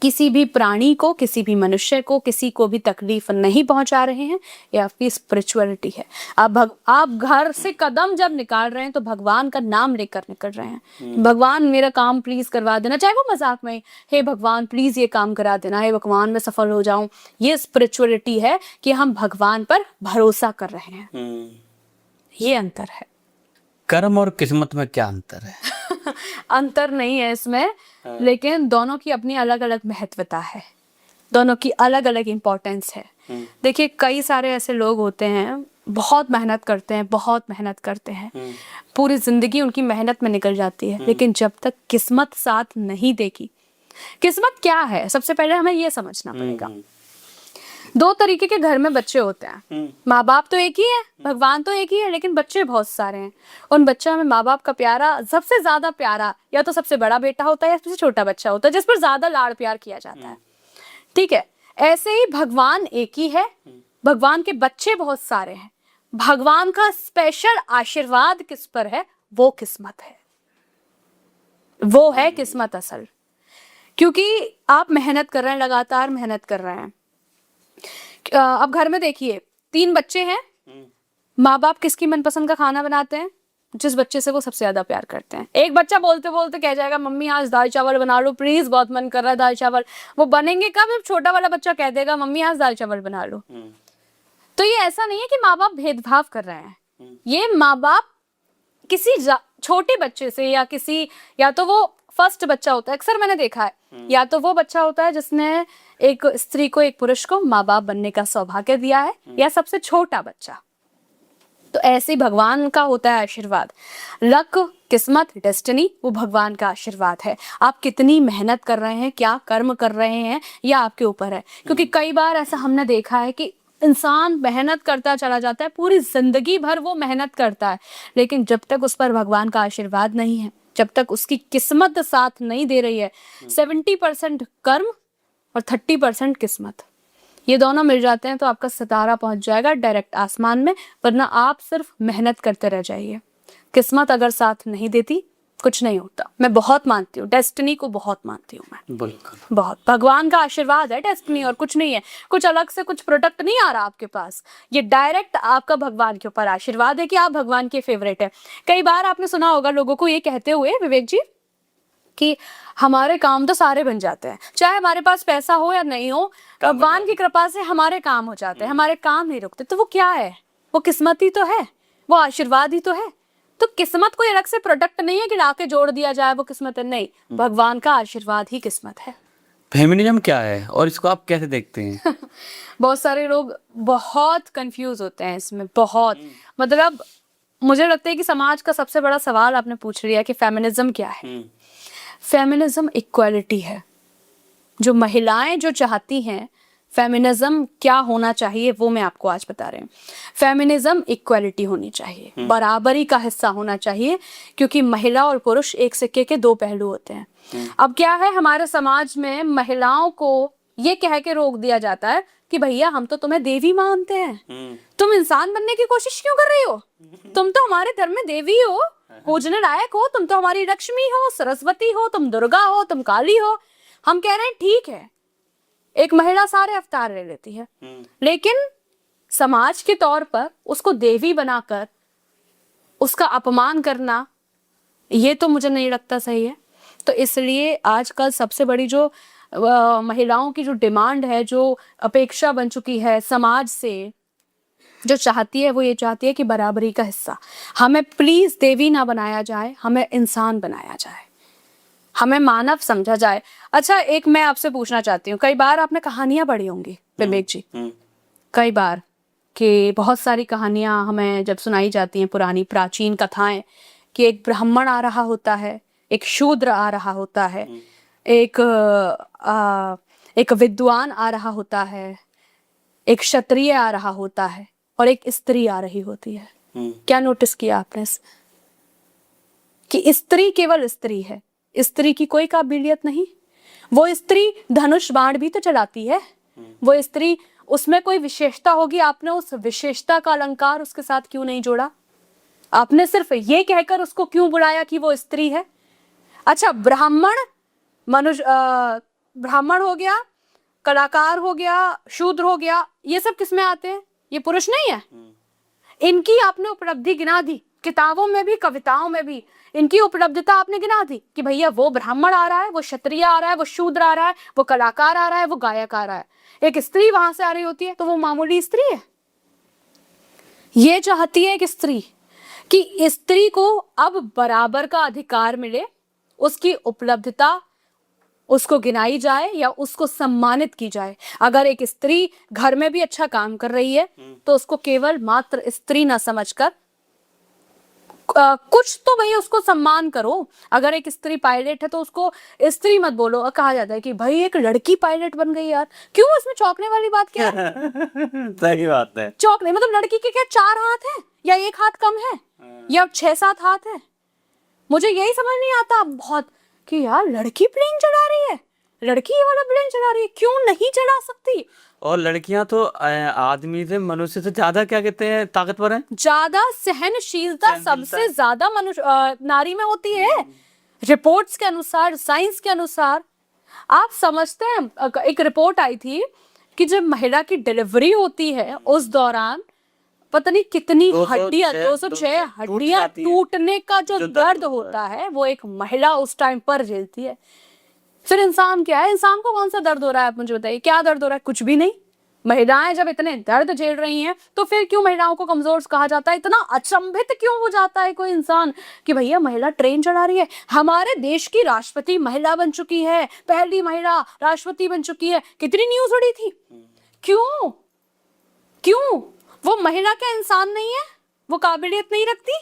S2: किसी भी प्राणी को, किसी भी मनुष्य को, किसी को भी तकलीफ नहीं पहुंचा रहे हैं, ये आपकी स्पिरिचुअलिटी है। आप घर से कदम जब निकाल रहे हैं तो भगवान का नाम लेकर निकल रहे हैं। भगवान मेरा काम प्लीज करवा देना, चाहे वो मजाक में, हे भगवान प्लीज ये काम करा देना, हे भगवान मैं सफल हो जाऊं। ये स्पिरिचुअलिटी है कि हम भगवान पर भरोसा कर रहे हैं। ये अंतर है।
S3: कर्म और किस्मत में क्या अंतर है?
S2: अंतर नहीं है इसमें, लेकिन दोनों की अपनी अलग अलग महत्वता है, दोनों की अलग अलग इम्पोर्टेंस है। देखिए कई सारे ऐसे लोग होते हैं, बहुत मेहनत करते हैं, बहुत मेहनत करते हैं, पूरी जिंदगी उनकी मेहनत में निकल जाती है, लेकिन जब तक किस्मत साथ नहीं देगी। किस्मत क्या है, सबसे पहले हमें ये समझना पड़ेगा। दो तरीके के घर में बच्चे होते हैं, माँ बाप तो एक ही है, भगवान तो एक ही है, लेकिन बच्चे बहुत सारे हैं। उन बच्चों में माँ बाप का प्यारा, सबसे ज्यादा प्यारा या तो सबसे बड़ा बेटा होता है या सबसे छोटा बच्चा होता है, जिस पर ज्यादा लाड़ प्यार किया जाता है। ठीक है, ऐसे ही भगवान एक ही है, भगवान के बच्चे बहुत सारे हैं। भगवान का स्पेशल आशीर्वाद किस पर है? वो किस्मत है, वो है किस्मत असल। क्योंकि आप मेहनत कर रहे हैं, लगातार मेहनत कर रहे हैं। अब घर में देखिए 3 बच्चे हैं, माँ बाप किसकी मनपसंद का खाना बनाते हैं? जिस बच्चे से वो सबसे ज्यादा प्यार करते हैं। एक बच्चा बोलते बोलते कह जाएगा मम्मी आज दाल चावल बना लो प्लीज, बहुत मन कर रहा है दाल चावल। वो बनेंगे कब? जब छोटा वाला बच्चा कह देगा मम्मी आज दाल चावल बना लो। तो ये ऐसा नहीं है कि माँ बाप भेदभाव कर रहे हैं, ये माँ बाप किसी छोटे बच्चे से या तो वो फर्स्ट बच्चा होता है, अक्सर मैंने देखा है, या तो वो बच्चा होता है जिसने एक स्त्री को, एक पुरुष को माँ बाप बनने का सौभाग्य दिया है, या सबसे छोटा बच्चा। तो ऐसे भगवान का होता है आशीर्वाद। लक, किस्मत, डेस्टिनी, वो भगवान का आशीर्वाद है। आप कितनी मेहनत कर रहे हैं, क्या कर्म कर रहे हैं, यह आपके ऊपर है। क्योंकि कई बार ऐसा हमने देखा है कि इंसान मेहनत करता चला जाता है, पूरी जिंदगी भर वो मेहनत करता है, लेकिन जब तक उस पर भगवान का आशीर्वाद नहीं है, जब तक उसकी किस्मत साथ नहीं दे रही है, 70% कर्म और 30% किस्मत, ये दोनों मिल जाते हैं तो आपका सितारा पहुंच जाएगा डायरेक्ट आसमान में। वरना आप सिर्फ मेहनत करते रह जाइए। किस्मत अगर साथ नहीं देती कुछ नहीं होता। मैं बहुत मानती हूँ डेस्टिनी को, बहुत मानती हूँ मैं,
S3: बिल्कुल
S2: बहुत। भगवान का आशीर्वाद है डेस्टिनी, और कुछ नहीं है, कुछ अलग से कुछ प्रोडक्ट नहीं आ रहा आपके पास। ये डायरेक्ट आपका भगवान के ऊपर आशीर्वाद है कि आप भगवान के फेवरेट है। कई बार आपने सुना होगा लोगों को ये कहते हुए, विवेक जी, कि हमारे काम तो सारे बन जाते हैं, चाहे हमारे पास पैसा हो या नहीं हो, भगवान की कृपा से हमारे काम हो जाते हैं, हमारे काम नहीं रुकते। तो वो क्या है? वो किस्मत ही तो है, वो आशीर्वाद ही तो है। तो किस्मत कोई अलग से प्रोडक्ट नहीं है कि लाके जोड़ दिया जाए वो किस्मत है, नहीं, भगवान का आशीर्वाद ही किस्मत है।
S3: फेमिनिज्म क्या है और इसको आप कैसे देखते हैं?
S2: बहुत सारे लोग बहुत कंफ्यूज होते हैं इसमें, बहुत। मतलब मुझे लगता है कि समाज का सबसे बड़ा सवाल आपने पूछ लिया कि फेमिनिज्म क्या है। फेमिनिज्म इक्वालिटी है। जो महिलाएं जो चाहती हैं फेमिनिज्म क्या होना चाहिए, वो मैं आपको आज बता रही हूँ। फेमिनिज्म इक्वालिटी होनी चाहिए, बराबरी का हिस्सा होना चाहिए, क्योंकि महिला और पुरुष एक सिक्के के 2 पहलू होते हैं। अब क्या है, हमारे समाज में महिलाओं को ये कह के रोक दिया जाता है कि भैया हम तो तुम्हें देवी मानते हैं, तुम इंसान बनने की कोशिश क्यों कर रही हो? तुम तो हमारे धर्म में देवी हो, पूजने लायक हो, तुम तो हमारी लक्ष्मी हो, सरस्वती हो, तुम दुर्गा हो, तुम काली हो। हम कह रहे हैं ठीक है, एक महिला सारे अवतार ले लेती है, लेकिन समाज के तौर पर उसको देवी बनाकर उसका अपमान करना, ये तो मुझे नहीं लगता सही है। तो इसलिए आजकल सबसे बड़ी जो महिलाओं की जो डिमांड है, जो अपेक्षा बन चुकी है समाज से, जो चाहती है, वो ये चाहती है कि बराबरी का हिस्सा। हमें प्लीज देवी ना बनाया जाए, हमें इंसान बनाया जाए, हमें मानव समझा जाए। अच्छा, एक मैं आपसे पूछना चाहती हूँ, कई बार आपने कहानियां पढ़ी होंगी विवेक जी, कई बार कि बहुत सारी कहानियां हमें जब सुनाई जाती हैं, पुरानी प्राचीन कथाएं, कि एक ब्राह्मण आ रहा होता है, एक शूद्र आ रहा होता है, एक विद्वान आ रहा होता है, एक क्षत्रिय आ रहा होता है, और एक स्त्री आ रही होती है। क्या नोटिस किया आपने कि स्त्री केवल स्त्री है, स्त्री की कोई काबिलियत नहीं। वो स्त्री धनुष बाण भी तो चलाती है, वो स्त्री, उसमें कोई विशेषता होगी, आपने उस विशेषता का अलंकार उसके साथ क्यों नहीं जोड़ा? आपने सिर्फ ये कहकर उसको क्यों बुलाया कि वो स्त्री है? अच्छा, ब्राह्मण हो गया, कलाकार हो गया, शूद्र हो गया, ये सब किस में आते हैं? ये पुरुष नहीं है? इनकी आपने उपलब्धि गिना दी, किताबों में भी, कविताओं में भी इनकी उपलब्धता आपने गिना दी कि भैया वो ब्राह्मण आ रहा है, वो क्षत्रिय आ रहा है, वो शूद्र आ रहा है, वो कलाकार आ रहा है, वो गायक आ रहा है। एक स्त्री वहां से आ रही होती है तो वो मामूली स्त्री है? ये चाहती है एक स्त्री कि स्त्री को अब बराबर का अधिकार मिले, उसकी उपलब्धता उसको गिनाई जाए या उसको सम्मानित की जाए। अगर एक स्त्री घर में भी अच्छा काम कर रही है तो उसको केवल मात्र स्त्री ना समझकर कुछ तो भाई उसको सम्मान करो। अगर एक स्त्री पायलट है तो उसको स्त्री मत बोलो। और कहा जाता है कि भाई एक लड़की पायलट बन गई यार, क्यों? इसमें चौंकने वाली बात क्या है?
S3: सही बात है।
S2: चौंकने मतलब लड़की के क्या 4 हाथ है या 1 हाथ कम है या 6-7 हाथ है? मुझे यही समझ नहीं आता बहुत कि यार लड़की प्लेन चला रही है, लड़की ये वाला प्लेन चला रही है, क्यों नहीं चला सकती?
S3: और लड़कियां तो आदमी से, मनुष्य से ज्यादा क्या कहते हैं, ताकतवर हैं।
S2: ज्यादा सहनशीलता सबसे ज्यादा मनुष्य नारी में होती है, रिपोर्ट्स के अनुसार, साइंस के अनुसार। आप समझते हैं, एक रिपोर्ट आई थी कि जब महिला की डिलीवरी होती है उस दौरान पता नहीं कितनी हड्डियां, 206 हड्डियां टूटने का जो दर्द होता है वो एक महिला उस टाइम पर झेलती है। फिर इंसान क्या है? इंसान को कौन सा दर्द हो रहा है? आप मुझे बताइए, क्या दर्द हो रहा है? कुछ भी नहीं। महिलाएं जब इतने दर्द झेल रही हैं तो फिर क्यों महिलाओं को कमजोर कहा जाता है? इतना अचंभित क्यों हो जाता है कोई इंसान कि भैया महिला ट्रेन चला रही है? हमारे देश की राष्ट्रपति महिला बन चुकी है, पहली महिला राष्ट्रपति बन चुकी है, कितनी न्यूज उड़ी थी। क्यों? क्यों? वो महिला क्या इंसान नहीं है? वो काबिलियत नहीं रखती?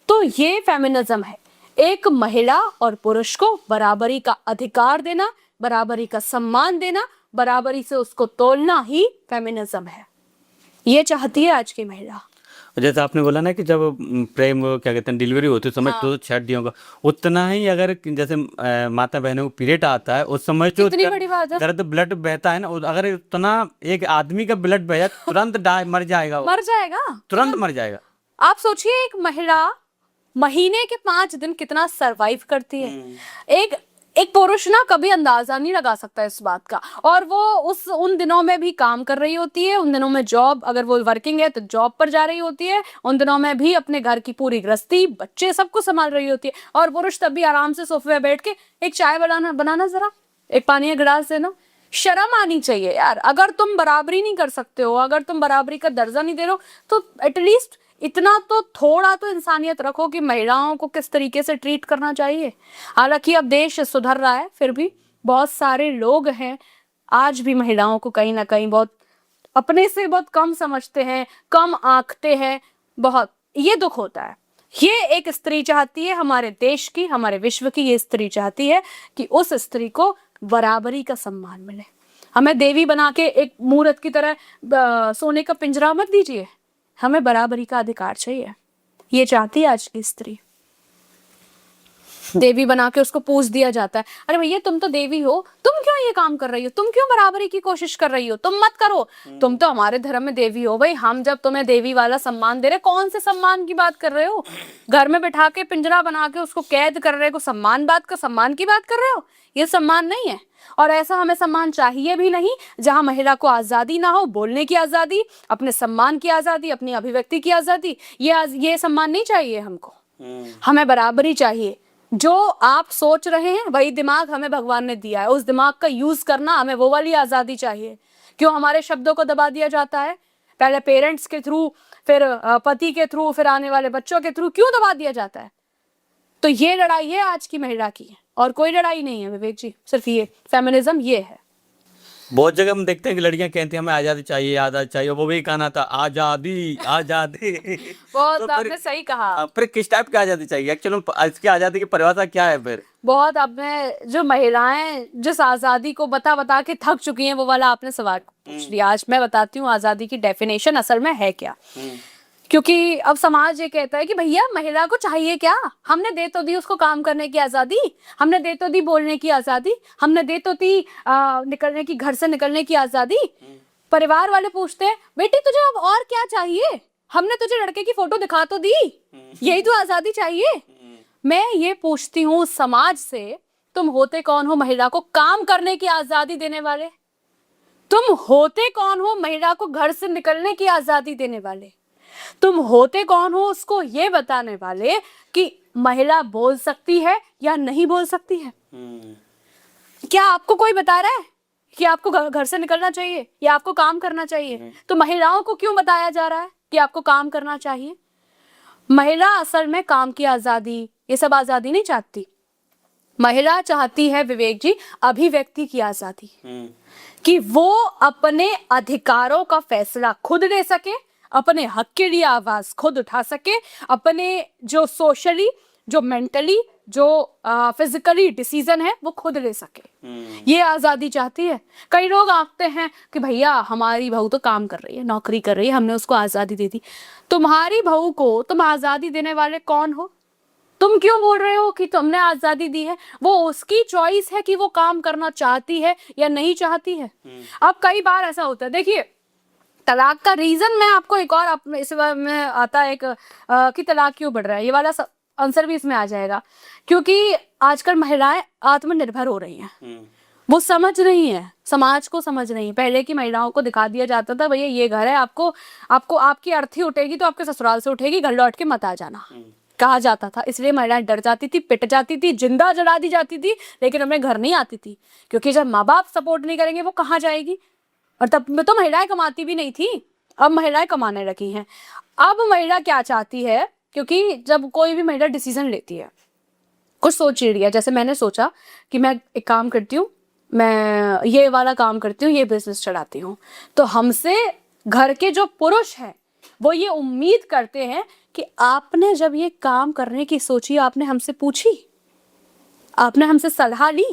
S2: तो ये फेमिनिज्म है, एक महिला और पुरुष को बराबरी का अधिकार देना, बराबरी का सम्मान देना, बराबरी से उसको तोलना ही फेमिनिज्म है। ये चाहती है आज की महिला।
S3: जैसे आपने बोला ना कि जब प्रेम क्या कहते हैं डिलीवरी होती है समय, तो 6 हड्डियों का उतना ही, अगर जैसे माता बहनों को पीरियड आता है उस समय जो
S2: कितनी बड़ी बात है।
S3: दर्द ब्लड बहता है ना, अगर उतना एक आदमी का ब्लड बह जाए तुरंत मर जाएगा,
S2: मर जाएगा,
S3: तुरंत मर जाएगा।
S2: आप सोचिए एक महिला महीने के 5 दिन कितना सरवाइव करती है। एक पुरुष ना कभी अंदाजा नहीं लगा सकता इस बात का। और वो उन दिनों में भी काम कर रही होती है, उन दिनों में जॉब, अगर वो वर्किंग है तो जॉब पर जा रही होती है, उन दिनों में भी अपने घर की पूरी गृहस्थी, बच्चे, सब कुछ संभाल रही होती है। और पुरुष तब भी आराम से सोफे पे बैठ के एक चाय बनाना जरा, एक पानी का गिलास देना। शर्म आनी चाहिए यार। अगर तुम बराबरी नहीं कर सकते हो, अगर तुम बराबरी का दर्जा नहीं दे रहे हो, तो एटलीस्ट इतना तो, थोड़ा तो इंसानियत रखो कि महिलाओं को किस तरीके से ट्रीट करना चाहिए। हालांकि अब देश सुधर रहा है, फिर भी बहुत सारे लोग हैं आज भी महिलाओं को कहीं ना कहीं बहुत अपने से बहुत कम समझते हैं, कम आंकते हैं। बहुत ये दुख होता है। ये एक स्त्री चाहती है, हमारे देश की, हमारे विश्व की ये स्त्री चाहती है कि उस स्त्री को बराबरी का सम्मान मिले। हमें देवी बना के एक मूर्त की तरह सोने का पिंजरा मत दीजिए, हमें बराबरी का अधिकार चाहिए। ये चाहती है आज की स्त्री। देवी बना के उसको पूछ दिया जाता है, अरे भैया तुम तो देवी हो, तुम क्यों ये काम कर रही हो? तुम क्यों बराबरी की कोशिश कर रही हो? तुम मत करो, तुम तो हमारे धर्म में देवी हो। भाई हम जब तुम्हें देवी वाला सम्मान दे रहे, कौन से सम्मान की बात कर रहे हो? घर में बैठा के पिंजरा बना के उसको कैद कर रहे हो, सम्मान की बात कर रहे हो? ये सम्मान नहीं है। और ऐसा हमें सम्मान चाहिए भी नहीं जहां महिला को आजादी ना हो, बोलने की आजादी, अपने सम्मान की आजादी, अपनी अभिव्यक्ति की आजादी। ये सम्मान नहीं चाहिए हमको। हमें बराबरी चाहिए। जो आप सोच रहे हैं वही दिमाग हमें भगवान ने दिया है, उस दिमाग का यूज करना, हमें वो वाली आजादी चाहिए। क्यों हमारे शब्दों को दबा दिया जाता है? पहले पेरेंट्स के थ्रू, फिर पति के थ्रू, फिर आने वाले बच्चों के थ्रू, क्यों दबा दिया जाता है? तो ये लड़ाई है आज की महिला की, और कोई लड़ाई नहीं है विवेक जी, सिर्फ ये फेमिनिज्म ये है।
S3: बहुत जगह हम देखते हैं कि लड़कियां कहती हैं हमें आजादी चाहिए, आजादी चाहिए। वो भी कहना था आजादी आजादी।
S2: बहुत
S3: तो
S2: आपने सही कहा।
S3: फिर किस टाइप की आजादी चाहिए? एक्चुअली इसकी आजादी की परिभाषा क्या है फिर?
S2: बहुत आपने, जो महिलाएं जिस आजादी को बता के थक चुकी हैं, वो वाला आपने सवाल पूछ लिया। आज मैं बताती हूँ आजादी की डेफिनेशन असल में है क्या। क्योंकि अब समाज ये कहता है कि भैया महिला को चाहिए क्या? हमने दे तो दी उसको काम करने की आजादी, हमने दे तो दी बोलने की आजादी, हमने दे तो दी निकलने की, घर से निकलने की आजादी। परिवार वाले पूछते हैं बेटी तुझे अब और क्या चाहिए? हमने तुझे लड़के की फोटो दिखा तो दी, यही तो आजादी चाहिए। मैं ये पूछती हूँ समाज से, तुम होते कौन हो महिला को काम करने की आजादी देने वाले? तुम होते कौन हो महिला को घर से निकलने की आजादी देने वाले? तुम होते कौन हो उसको ये बताने वाले कि महिला बोल सकती है या नहीं बोल सकती है? क्या आपको कोई बता रहा है कि आपको घर से निकलना चाहिए या आपको काम करना चाहिए? तो महिलाओं को क्यों बताया जा रहा है कि आपको काम करना चाहिए? महिला असल में काम की आजादी, ये सब आजादी नहीं चाहती। महिला चाहती है विवेक जी अभिव्यक्ति की आजादी, कि वो अपने अधिकारों का फैसला खुद ले सके, अपने हक के लिए आवाज खुद उठा सके, अपने जो सोशली, जो मेंटली, जो फिजिकली डिसीजन है वो खुद ले सके। ये आजादी चाहती है। कई लोग आंकते हैं कि भैया हमारी बहू तो काम कर रही है, नौकरी कर रही है, हमने उसको आजादी दे दी। तुम्हारी बहू को तुम आजादी देने वाले कौन हो? तुम क्यों बोल रहे हो कि तुमने आजादी दी है? वो उसकी चॉइस है कि वो काम करना चाहती है या नहीं चाहती है। अब कई बार ऐसा होता है, देखिए तलाक का रीजन मैं आपको एक और इस बार में आता है एक कि तलाक क्यों बढ़ रहा है, ये वाला आंसर भी इसमें आ जाएगा। क्योंकि आजकल महिलाएं आत्मनिर्भर हो रही हैं, वो समझ रही हैं, समाज को समझ रही हैं। पहले की महिलाओं को दिखा दिया जाता था भैया ये घर है, आपको आपकी अर्थी उठेगी तो आपके ससुराल से उठेगी, घर लौट के मत आ जाना, कहा जाता था। इसलिए महिलाएं डर जाती थी, पिट जाती थी, जिंदा जला दी जाती थी, लेकिन अपने घर नहीं आती थी। क्योंकि जब माँ बाप सपोर्ट नहीं करेंगे वो कहाँ जाएगी? और तब में तो महिलाएं कमाती भी नहीं थी, अब महिलाएं कमाने लगी हैं। अब महिला क्या चाहती है, क्योंकि जब कोई भी महिला डिसीजन लेती है, कुछ सोच रही है, जैसे मैंने सोचा कि मैं एक काम करती हूँ, मैं ये वाला काम करती हूँ, ये बिजनेस चलाती हूँ, तो हमसे घर के जो पुरुष हैं वो ये उम्मीद करते हैं कि आपने जब ये काम करने की सोची, आपने हमसे पूछी, आपने हमसे सलाह ली।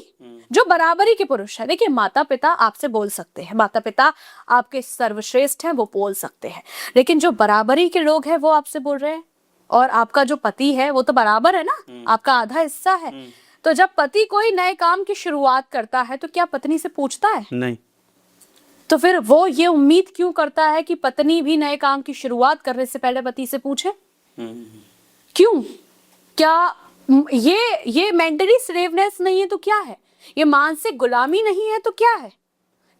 S2: जो बराबरी के पुरुष है, देखिए माता पिता आपसे बोल सकते हैं, माता पिता आपके सर्वश्रेष्ठ हैं, वो बोल सकते हैं, लेकिन जो बराबरी के लोग हैं वो आपसे बोल रहे हैं। और आपका जो पति है वो तो बराबर है ना, आपका आधा हिस्सा है। तो जब पति कोई नए काम की शुरुआत करता है तो क्या पत्नी से पूछता है?
S3: नहीं।
S2: तो फिर वो ये उम्मीद क्यों करता है कि पत्नी भी नए काम की शुरुआत करने से पहले पति से पूछे? क्यों? क्या ये मेंटली स्लेवनेस नहीं है तो क्या है? ये मानसिक गुलामी नहीं है तो क्या है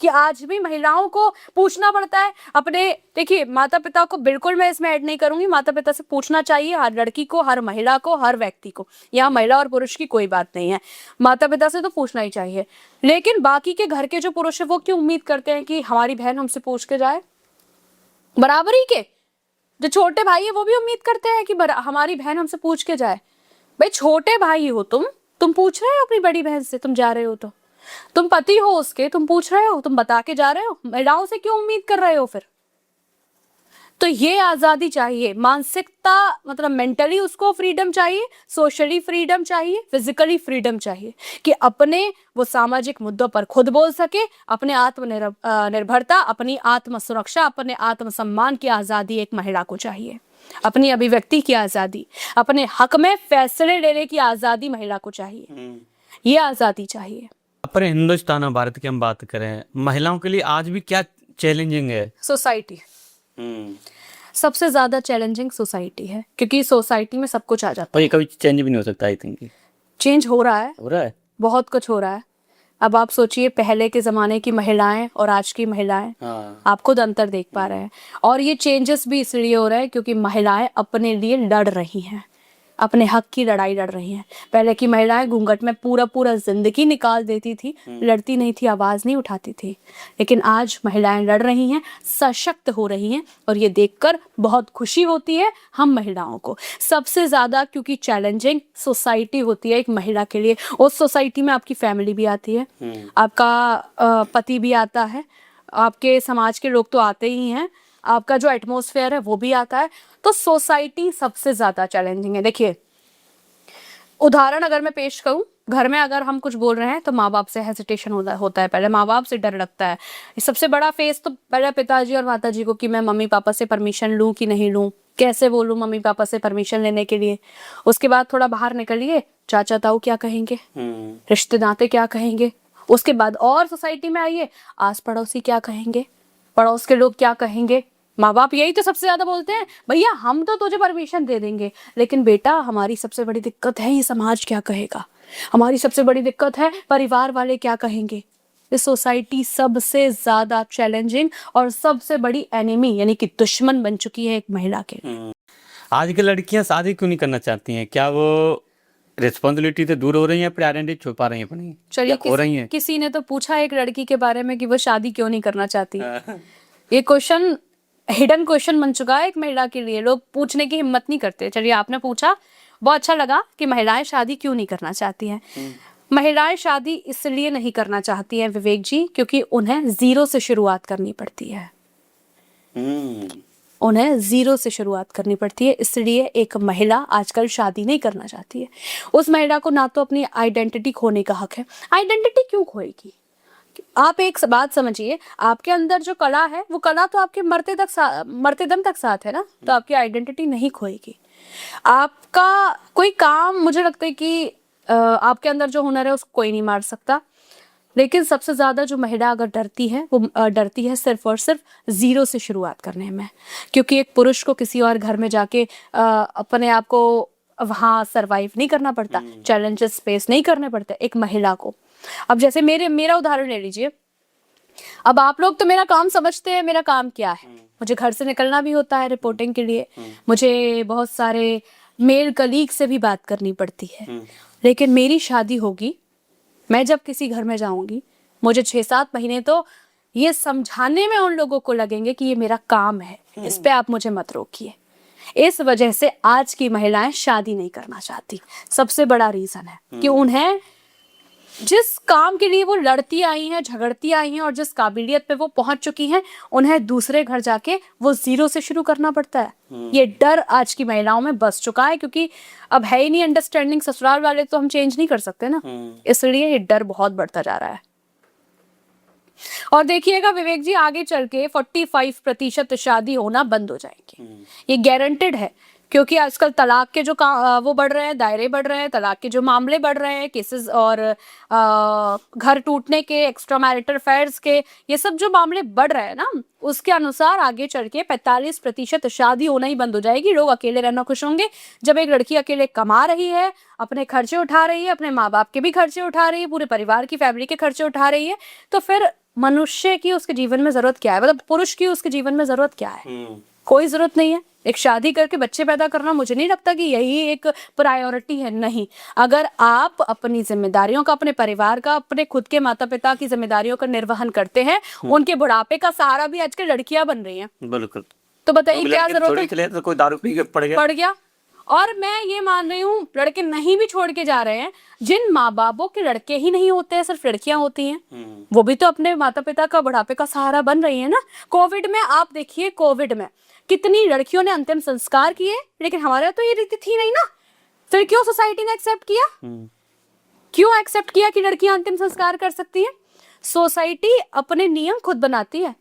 S2: कि आज भी महिलाओं को पूछना पड़ता है अपने? देखिए माता पिता को बिल्कुल मैं इसमें ऐड नहीं करूंगी, माता पिता से पूछना चाहिए, हर लड़की को, हर महिला को, हर व्यक्ति को। यहाँ महिला और पुरुष की कोई बात नहीं है, माता पिता से तो पूछना ही चाहिए। लेकिन बाकी के घर के जो पुरुष है वो क्यों उम्मीद करते हैं कि हमारी बहन हमसे पूछ के जाए? बराबरी के जो छोटे भाई है वो भी उम्मीद करते हैं कि हमारी बहन हमसे पूछ के जाए। भाई छोटे भाई हो तुम पूछ रहे हो अपनी बड़ी बहन से, तुम जा रहे हो तो तुम पति हो उसके, तुम पूछ रहे हो, तुम बता के जा रहे हो, महिलाओं से क्यों उम्मीद कर रहे हो फिर? तो ये आजादी चाहिए, मानसिकता मतलब मेंटली उसको फ्रीडम चाहिए, सोशली फ्रीडम चाहिए, फिजिकली फ्रीडम चाहिए कि अपने वो सामाजिक मुद्दों पर खुद बोल सके। अपने आत्मनिर्भरता, अपनी आत्म सुरक्षा, अपने आत्मसम्मान की आजादी एक महिला को चाहिए। अपनी अभिव्यक्ति की आजादी, अपने हक में फैसले लेने की आजादी महिला को चाहिए। ये आजादी चाहिए।
S3: अपने हिंदुस्तान और भारत की हम बात करें, महिलाओं के लिए आज भी क्या चैलेंजिंग है?
S2: सोसाइटी सबसे ज्यादा चैलेंजिंग सोसाइटी है, क्योंकि सोसाइटी में सब कुछ आ जाता
S3: और ये कभी चेंज भी नहीं हो सकता। आई थिंक
S2: चेंज हो रहा है, बहुत कुछ हो रहा है। अब आप सोचिए पहले के जमाने की महिलाएं और आज की महिलाएं, आप खुद अंतर देख पा रहे हैं। और ये चेंजेस भी इसलिए हो रहे हैं क्योंकि महिलाएं अपने लिए लड़ रही हैं, अपने हक की लड़ाई लड़ रही हैं। पहले की महिलाएं घूंघट में पूरा जिंदगी निकाल देती थी, लड़ती नहीं थी, आवाज नहीं उठाती थी। लेकिन आज महिलाएं लड़ रही हैं, सशक्त हो रही हैं, और ये देखकर बहुत खुशी होती है हम महिलाओं को सबसे ज्यादा, क्योंकि चैलेंजिंग सोसाइटी होती है एक महिला के लिए। उस सोसाइटी में आपकी फैमिली भी आती है, आपका पति भी आता है, आपके समाज के लोग तो आते ही हैं, आपका जो एटमॉस्फेयर है वो भी आता है। तो सोसाइटी सबसे ज्यादा चैलेंजिंग है। देखिए उदाहरण अगर मैं पेश करूं, घर में अगर हम कुछ बोल रहे हैं तो माँ बाप से हेजिटेशन होता है, पहले माँ बाप से डर लगता है। सबसे बड़ा फेस तो पहले पिताजी और माताजी को कि मैं मम्मी पापा से परमिशन लूं कि नहीं लूं, कैसे बोलूं मम्मी पापा से परमिशन लेने के लिए। उसके बाद थोड़ा बाहर निकलिए, चाचा ताऊ क्या कहेंगे, रिश्ते नाते क्या कहेंगे। उसके बाद और सोसाइटी में आइए, आस पड़ोसी क्या कहेंगे, पड़ोस के लोग क्या कहेंगे। माँ बाप यही तो सबसे ज्यादा बोलते हैं, भैया हम तो तुझे परमिशन दे देंगे, लेकिन बेटा हमारी सबसे बड़ी दिक्कत है ये समाज क्या कहेगा, हमारी सबसे बड़ी दिक्कत है परिवार वाले क्या कहेंगे। ये सोसाइटी सबसे ज्यादा चैलेंजिंग और सबसे बड़ी एनिमी यानी कि दुश्मन बन चुकी है एक महिला के।
S3: आज की लड़कियां शादी क्यों नहीं करना चाहती हैं? क्या वो रिस्पॉन्सिबिलिटी से दूर हो रही हैं, आइडेंटिटी छुपा रही हैं अपनी?
S2: चलिए
S3: हो रही हैं?
S2: किसी ने तो पूछा एक लड़की के बारे में कि वो शादी क्यों नहीं करना चाहती। ये क्वेश्चन हिडन क्वेश्चन बन चुका है एक महिला के लिए, लोग पूछने की हिम्मत नहीं करते। चलिए आपने पूछा, बहुत अच्छा लगा कि महिलाएं शादी क्यों नहीं करना चाहती हैं। महिलाएं शादी इसलिए नहीं करना चाहती हैं विवेक जी, क्योंकि उन्हें जीरो से शुरुआत करनी पड़ती है। उन्हें जीरो से शुरुआत करनी पड़ती है, इसलिए एक महिला आजकल शादी नहीं करना चाहती है। उस महिला को ना तो अपनी आइडेंटिटी खोने का हक है। आइडेंटिटी क्यों खोएगी? आप एक बात समझिए, आपके अंदर जो कला है वो कला तो आपके मरते दम तक साथ है ना, तो आपकी आइडेंटिटी नहीं खोएगी। आपका कोई काम, मुझे लगता है कि आपके अंदर जो हुनर है उसको कोई नहीं मार सकता, लेकिन सबसे ज्यादा जो महिला अगर डरती है वो डरती है सिर्फ और सिर्फ जीरो से शुरुआत करने में। क्योंकि एक पुरुष को किसी और घर में जाके अपने आप को वहाँ सरवाइव नहीं करना पड़ता, चैलेंजेस फेस नहीं करने पड़ते एक महिला को। अब जैसे मेरा उदाहरण ले लीजिए। अब आप लोग तो मेरा काम समझते हैं, मेरा काम क्या है, मुझे घर से निकलना भी होता है रिपोर्टिंग के लिए, मुझे बहुत सारे मेल कलीग से भी बात करनी पड़ती है। लेकिन मेरी शादी होगी, मैं जब किसी घर में जाऊंगी, मुझे 6-7 महीने तो ये समझाने में उन लोगों को लगेंगे कि ये मेरा काम है, इस पे आप मुझे मत रोकिए। इस वजह से आज की महिलाएं शादी नहीं करना चाहती। सबसे बड़ा रीजन है कि उन्हें जिस काम के लिए वो लड़ती आई हैं, झगड़ती आई हैं और जिस काबिलियत पे वो पहुंच चुकी हैं, उन्हें दूसरे घर जाके वो जीरो से शुरू करना पड़ता है। ये डर आज की महिलाओं में बस चुका है, क्योंकि अब है ही नहीं अंडरस्टैंडिंग। ससुराल वाले तो हम चेंज नहीं कर सकते ना, इसलिए ये डर बहुत बढ़ता जा रहा है। और देखिएगा विवेक जी, आगे चल के 45% शादी होना बंद हो जाएंगे, ये गारंटेड है। क्योंकि आजकल तलाक के जो वो बढ़ रहे हैं, दायरे बढ़ रहे हैं, तलाक के जो मामले बढ़ रहे हैं, केसेस, और घर टूटने के, एक्स्ट्रा मैरिटल अफेयर्स के, ये सब जो मामले बढ़ रहे हैं ना, उसके अनुसार आगे चल के 45% शादी होना ही बंद हो जाएगी। लोग अकेले रहना खुश होंगे। जब एक लड़की अकेले कमा रही है, अपने खर्चे उठा रही है, अपने माँ बाप के भी खर्चे उठा रही है, पूरे परिवार की, फैमिली के खर्चे उठा रही है, तो फिर मनुष्य की उसके जीवन में जरूरत क्या है? मतलब पुरुष की उसके जीवन में जरूरत क्या है? कोई जरूरत नहीं है। एक शादी करके बच्चे पैदा करना, मुझे नहीं लगता कि यही एक प्रायोरिटी है। नहीं, अगर आप अपनी जिम्मेदारियों का, अपने परिवार का, अपने खुद के माता पिता की जिम्मेदारियों का निर्वहन करते हैं, उनके बुढ़ापे का सहारा भी आजकल लड़कियां बन रही हैं।
S3: बिल्कुल।
S2: तो बताइए क्या जरूरत है?
S3: तो कोई दारू पी के पड़ गया।
S2: और मैं ये मान रही हूँ, लड़के नहीं भी छोड़ के जा रहे हैं। जिन माँ बापों के लड़के ही नहीं होते हैं, सिर्फ लड़कियां होती हैं, वो भी तो अपने माता पिता का बुढ़ापे का सहारा बन रही है ना। कोविड में आप देखिए, कोविड में कितनी लड़कियों ने अंतिम संस्कार किए, लेकिन हमारे तो ये रीति थी नहीं ना। फिर क्यों सोसाइटी ने एक्सेप्ट किया? क्यों एक्सेप्ट किया कि लड़कियां अंतिम संस्कार कर सकती हैं? सोसाइटी अपने नियम खुद बनाती है।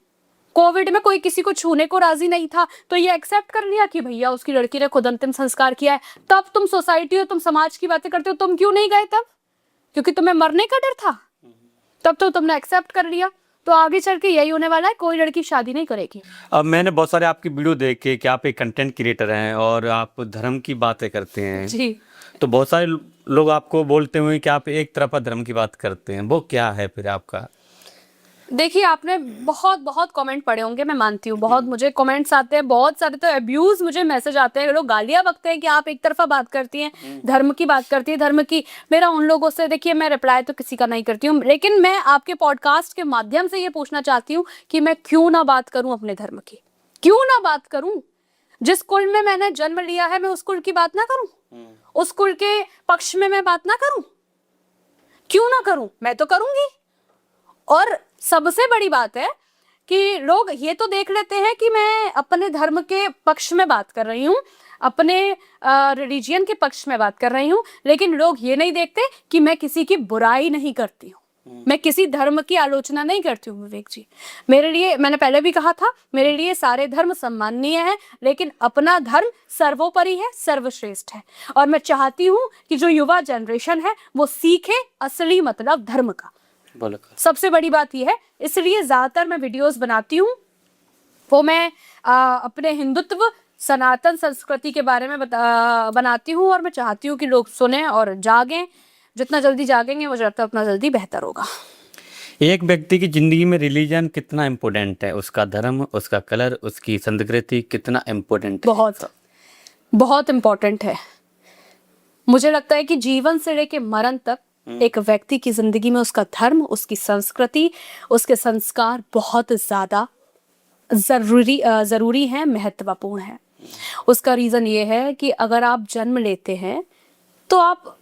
S2: कोविड में कोई किसी को छूने को राजी नहीं था, तो ये एक्सेप्ट कर लिया कि भैया उसकी लड़की ने खुद अंतिम संस्कार किया है। तब तुम सोसाइटी हो, तुम समाज की बातें करते हो, तुम क्यों नहीं गए तब? क्योंकि तुम्हें मरने का डर था। तब तो तुमने एक्सेप्ट कर लिया। तो आगे चल के यही होने वाला है, कोई लड़की शादी नहीं करेगी।
S3: अब मैंने बहुत सारे आपकी वीडियो देखे कि आप एक कंटेंट क्रिएटर हैं और आप धर्म की बातें करते हैं
S2: जी।
S3: तो बहुत सारे लोग आपको बोलते हुए कि आप एक तरफा धर्म की बात करते हैं, वो क्या है फिर आपका?
S2: देखिए, आपने बहुत कमेंट पढ़े होंगे, मैं मानती हूँ। बहुत मुझे कमेंट्स आते हैं, बहुत सारे तो अब्यूज मुझे मैसेज आते हैं। लोग गालियां बकते हैं कि आप एक तरफा बात करती हैं, धर्म की बात करती है, धर्म की। मेरा उन लोगों से, देखिए, मैं रिप्लाई तो किसी का नहीं करती हूँ, लेकिन मैं आपके पॉडकास्ट के माध्यम से ये पूछना चाहती हूँ कि मैं क्यों ना बात करूँ अपने धर्म की? क्यों ना बात करूँ? जिस कुल में मैंने जन्म लिया है, मैं उस कुल की बात ना करूँ? उस कुल के पक्ष में मैं बात ना करूँ? क्यों ना करूँ? मैं तो करूंगी। और सबसे बड़ी बात है कि लोग ये तो देख लेते हैं कि मैं अपने धर्म के पक्ष में बात कर रही हूँ, अपने रिलीजियन के पक्ष में बात कर रही हूँ, लेकिन लोग ये नहीं देखते कि मैं किसी की बुराई नहीं करती हूँ, मैं किसी धर्म की आलोचना नहीं करती हूँ। विवेक जी, मेरे लिए, मैंने पहले भी कहा था, मेरे लिए सारे धर्म सम्माननीय है, लेकिन अपना धर्म सर्वोपरि है, सर्वश्रेष्ठ है। और मैं चाहती हूँ कि जो युवा जनरेशन है वो सीखे असली मतलब धर्म का। सबसे बड़ी बात यह है, इसलिए ज्यादातर मैं वीडियोस बनाती हूँ, वो मैं अपने हिंदुत्व, सनातन संस्कृति के बारे में बनाती हूँ, और मैं चाहती हूँ कि लोग सुने और जागें। जितना जल्दी जागेंगे, मुझे लगता है उतना जल्दी बेहतर होगा।
S3: एक व्यक्ति की जिंदगी में रिलीजन कितना इम्पोर्टेंट है? उसका धर्म, उसका कलर, उसकी संस्कृति कितना इम्पोर्टेंट है?
S2: बहुत इम्पोर्टेंट है। मुझे लगता है कि जीवन से लेके मरण तक एक व्यक्ति की जिंदगी में उसका धर्म, उसकी संस्कृति, उसके संस्कार बहुत ज्यादा ज़रूरी है, महत्वपूर्ण है। उसका रीज़न ये है कि अगर आप जन्म लेते हैं तो आप,